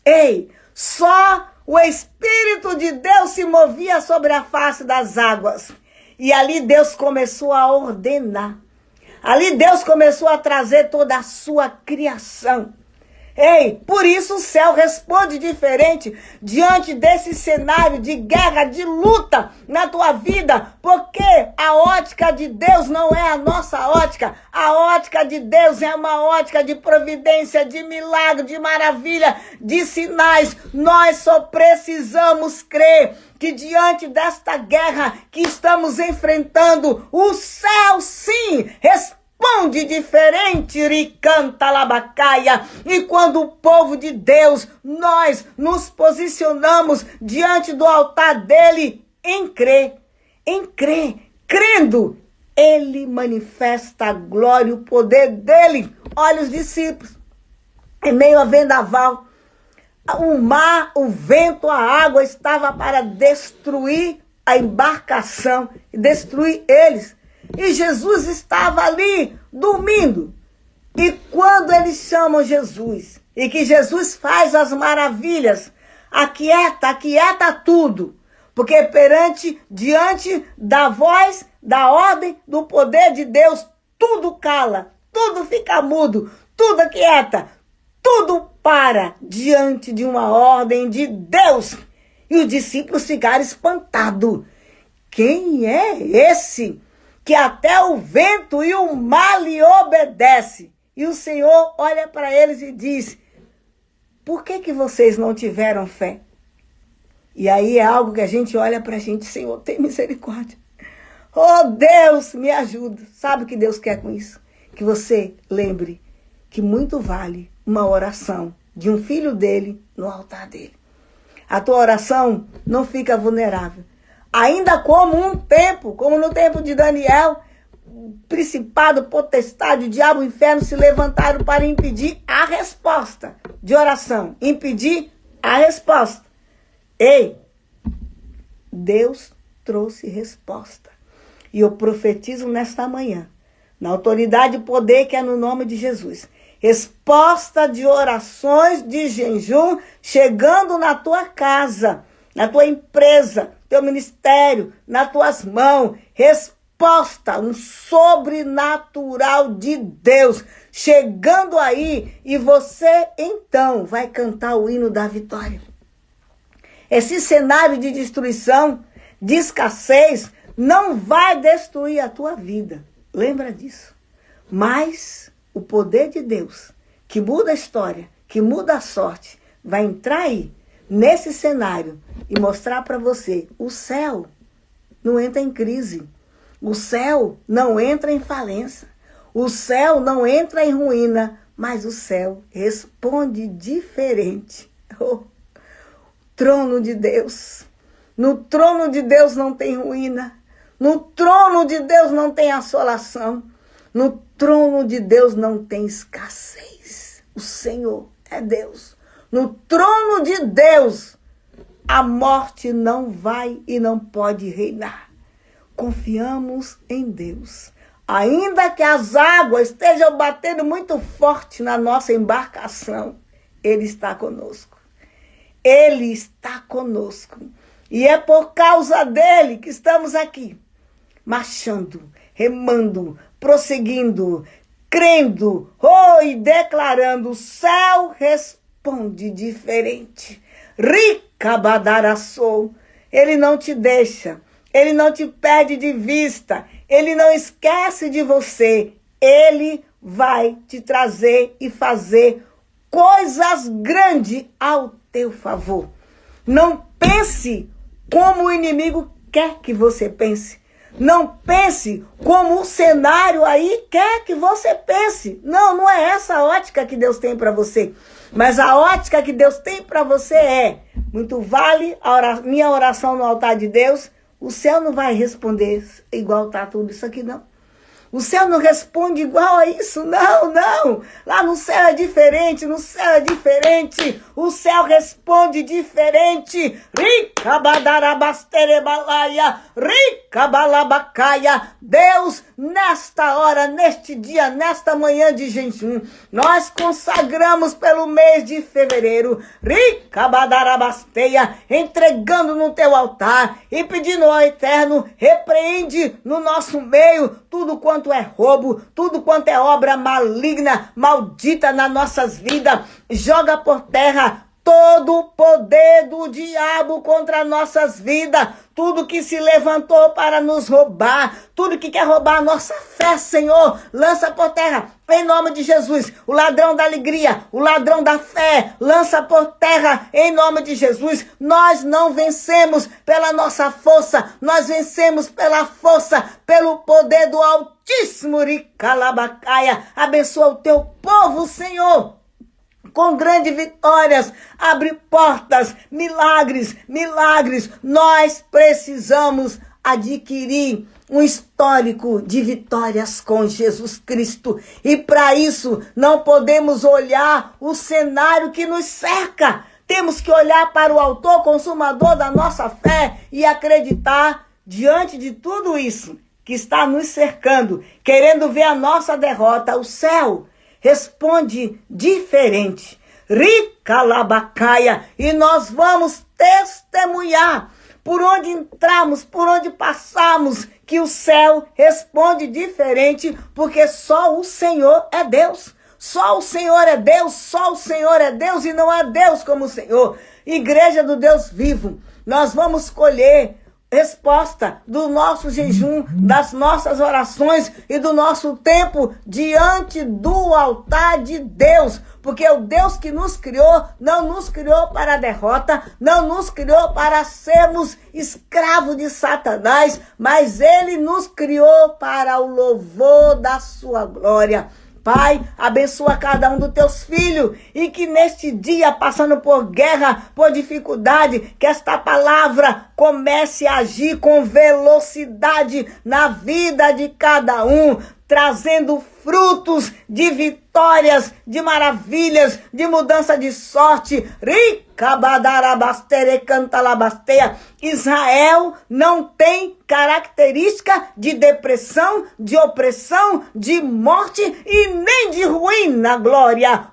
Ei, só o Espírito de Deus se movia sobre a face das águas. E ali Deus começou a ordenar. Ali Deus começou a trazer toda a sua criação. Ei, por isso o céu responde diferente diante desse cenário de guerra, de luta na tua vida, porque a ótica de Deus não é a nossa ótica. A ótica de Deus é uma ótica de providência, de milagre, de maravilha, de sinais. Nós só precisamos crer que diante desta guerra que estamos enfrentando, o céu sim responde diferente, ricanta labacaia. E quando o povo de Deus, nós nos posicionamos diante do altar dele em crer, crendo, ele manifesta a glória e o poder dele. Olha os discípulos, em meio a vendaval, o mar, o vento, a água estava para destruir a embarcação e destruir eles. E Jesus estava ali dormindo. E quando eles chamam Jesus, e que Jesus faz as maravilhas, aquieta tudo. Porque diante da voz, da ordem, do poder de Deus, tudo cala, tudo fica mudo, tudo aquieta, tudo para diante de uma ordem de Deus. E os discípulos ficaram espantados. Quem é esse que até o vento e o mar lhe obedecem? E o Senhor olha para eles e diz: por que vocês não tiveram fé? E aí é algo que a gente olha para a gente: Senhor, tem misericórdia. Oh Deus, me ajuda. Sabe o que Deus quer com isso? Que você lembre que muito vale uma oração de um filho dele no altar dele. A tua oração não fica vulnerável. Ainda como no tempo de Daniel, principado, potestade, o diabo, o inferno se levantaram para impedir a resposta de oração. Impedir a resposta. Ei, Deus trouxe resposta. E eu profetizo nesta manhã, na autoridade e poder que é no nome de Jesus, resposta de orações de jejum chegando na tua casa, na tua empresa, teu ministério, nas tuas mãos. Resposta, um sobrenatural de Deus chegando aí, e você então vai cantar o hino da vitória. Esse cenário de destruição, de escassez, não vai destruir a tua vida. Lembra disso. Mas o poder de Deus, que muda a história, que muda a sorte, vai entrar aí, nesse cenário, e mostrar para você: o céu não entra em crise. O céu não entra em falência. O céu não entra em ruína. Mas o céu responde diferente. Oh, trono de Deus. No trono de Deus não tem ruína. No trono de Deus não tem assolação. No trono de Deus não tem escassez. O Senhor é Deus. No trono de Deus, a morte não vai e não pode reinar. Confiamos em Deus. Ainda que as águas estejam batendo muito forte na nossa embarcação, Ele está conosco. Ele está conosco. E é por causa dele que estamos aqui, marchando, remando, prosseguindo, crendo, e declarando: o céu responde diferente. Rica badaraçou. Ele não te deixa, ele não te perde de vista, ele não esquece de você. Ele vai te trazer e fazer coisas grandes ao teu favor. Não pense como o inimigo quer que você pense. Não pense como o cenário aí quer que você pense. Não é essa a ótica que Deus tem para você. Mas a ótica que Deus tem para você é: Muito vale minha oração no altar de Deus. O céu não vai responder igual está tudo isso aqui, não. O céu não responde igual a isso, não, não. Lá no céu é diferente, no céu é diferente. O céu responde diferente. Ricabadarabasterebalaia, ricabalabacaia. Deus, nesta hora, neste dia, nesta manhã de jejum, nós consagramos pelo mês de fevereiro, ricabadarabasteia, entregando no teu altar e pedindo ao Eterno, repreende no nosso meio tudo quanto é roubo, tudo quanto é obra maligna, maldita nas nossas vidas. Joga por terra todo o poder do diabo contra nossas vidas. Tudo que se levantou para nos roubar, tudo que quer roubar a nossa fé, Senhor, lança por terra, em nome de Jesus. O ladrão da alegria, o ladrão da fé, lança por terra, em nome de Jesus. Nós não vencemos pela nossa força, nós vencemos pela força, pelo poder do Altíssimo. Ricalabacaia, abençoa o teu povo, Senhor, com grandes vitórias, abre portas, milagres, milagres. Nós precisamos adquirir um histórico de vitórias com Jesus Cristo. E para isso, não podemos olhar o cenário que nos cerca. Temos que olhar para o autor, consumador da nossa fé e acreditar diante de tudo isso que está nos cercando, querendo ver a nossa derrota. O céu responde diferente. Ricalabacaia. E nós vamos testemunhar por onde entramos, por onde passamos, que o céu responde diferente, porque só o Senhor é Deus. Só o Senhor é Deus, só o Senhor é Deus e não há Deus como o Senhor. Igreja do Deus vivo, nós vamos colher resposta do nosso jejum, das nossas orações e do nosso tempo diante do altar de Deus. Porque o Deus que nos criou, não nos criou para a derrota, não nos criou para sermos escravos de Satanás, mas Ele nos criou para o louvor da sua glória. Pai, abençoa cada um dos teus filhos e que neste dia, passando por guerra, por dificuldade, que esta palavra comece a agir com velocidade na vida de cada um, trazendo frutos de vitórias, de maravilhas, de mudança de sorte. Israel não tem característica de depressão, de opressão, de morte e nem de ruína, glória.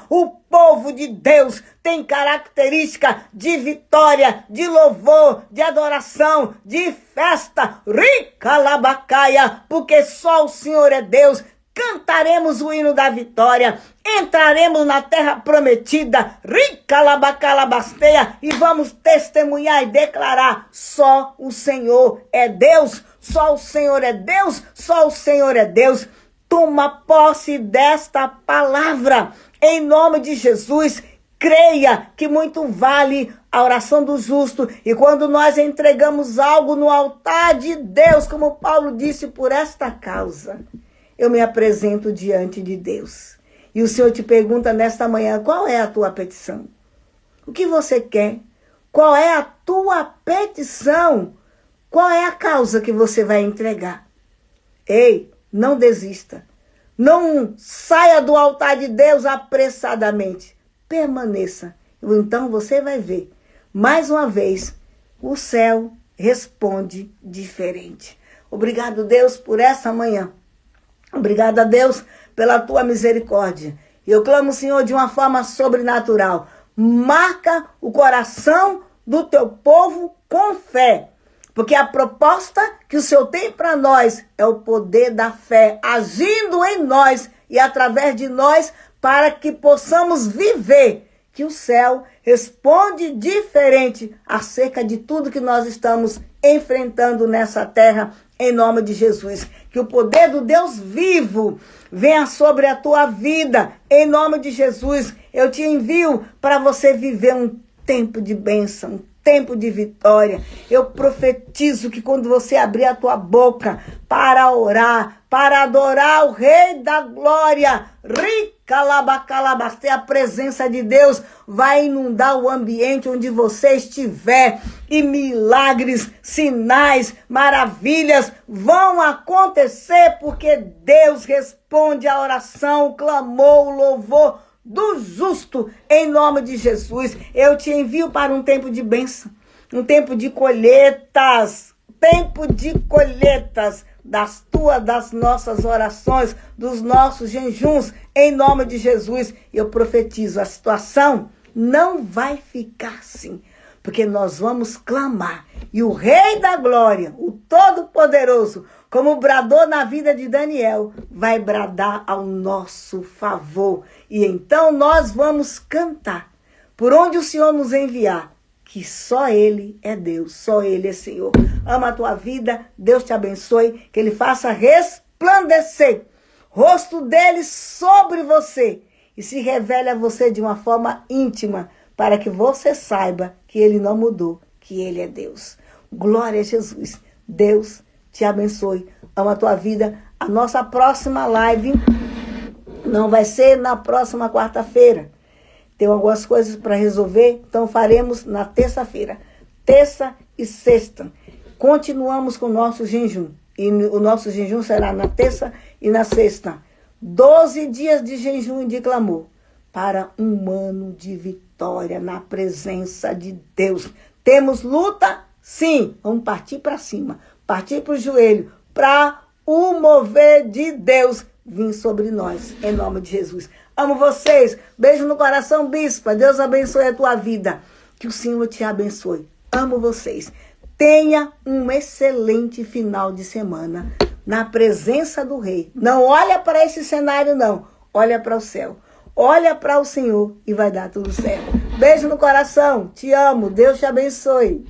O povo de Deus tem característica de vitória, de louvor, de adoração, de festa. Ricalabacaia, porque só o Senhor é Deus. Cantaremos o hino da vitória, entraremos na terra prometida, ricalabacalabasteia, e vamos testemunhar e declarar: só o Senhor é Deus, só o Senhor é Deus, só o Senhor é Deus. Toma posse desta palavra, em nome de Jesus. Creia que muito vale a oração do justo. E quando nós entregamos algo no altar de Deus, como Paulo disse, por esta causa, eu me apresento diante de Deus. E o Senhor te pergunta nesta manhã: qual é a tua petição? O que você quer? Qual é a tua petição? Qual é a causa que você vai entregar? Ei, não desista. Não saia do altar de Deus apressadamente. Permaneça. Então você vai ver, mais uma vez, o céu responde diferente. Obrigado, Deus, por essa manhã. Obrigado a Deus pela tua misericórdia. E eu clamo, Senhor, de uma forma sobrenatural. Marca o coração do teu povo com fé. Porque a proposta que o Senhor tem para nós é o poder da fé agindo em nós e através de nós, para que possamos viver que o céu responde diferente acerca de tudo que nós estamos enfrentando nessa terra, em nome de Jesus. Que o poder do Deus vivo venha sobre a tua vida, em nome de Jesus. Eu te envio para você viver um tempo de bênção, um tempo de vitória. Eu profetizo que quando você abrir a tua boca para orar, para adorar o Rei da Glória, a presença de Deus vai inundar o ambiente onde você estiver. E milagres, sinais, maravilhas vão acontecer, porque Deus responde à oração, o clamor, o louvor do justo, em nome de Jesus. Eu te envio para um tempo de bênção, um tempo de colheitas, das nossas orações, dos nossos jejuns, em nome de Jesus. Eu profetizo, a situação não vai ficar assim, porque nós vamos clamar, e o Rei da Glória, o Todo-Poderoso, como bradou na vida de Daniel, vai bradar ao nosso favor. E então nós vamos cantar, por onde o Senhor nos enviar, que só Ele é Deus, só Ele é Senhor. Ama a tua vida, Deus te abençoe, que Ele faça resplandecer o rosto dele sobre você e se revele a você de uma forma íntima, para que você saiba que Ele não mudou, que Ele é Deus. Glória a Jesus. Deus te abençoe. Ama a tua vida. A nossa próxima live não vai ser na próxima quarta-feira. Tem algumas coisas para resolver, então faremos na terça-feira. Terça e sexta. Continuamos com o nosso jejum. E o nosso jejum será na terça e na sexta. 12 dias de jejum e de clamor para um ano de vitória na presença de Deus. Temos luta? Sim. Vamos partir para cima. Partir para o joelho. Para o mover de Deus vir sobre nós. Em nome de Jesus. Amo vocês. Beijo no coração, bispa. Deus abençoe a tua vida. Que o Senhor te abençoe. Amo vocês. Tenha um excelente final de semana na presença do Rei. Não olha para esse cenário, não. Olha para o céu. Olha para o Senhor e vai dar tudo certo. Beijo no coração. Te amo. Deus te abençoe.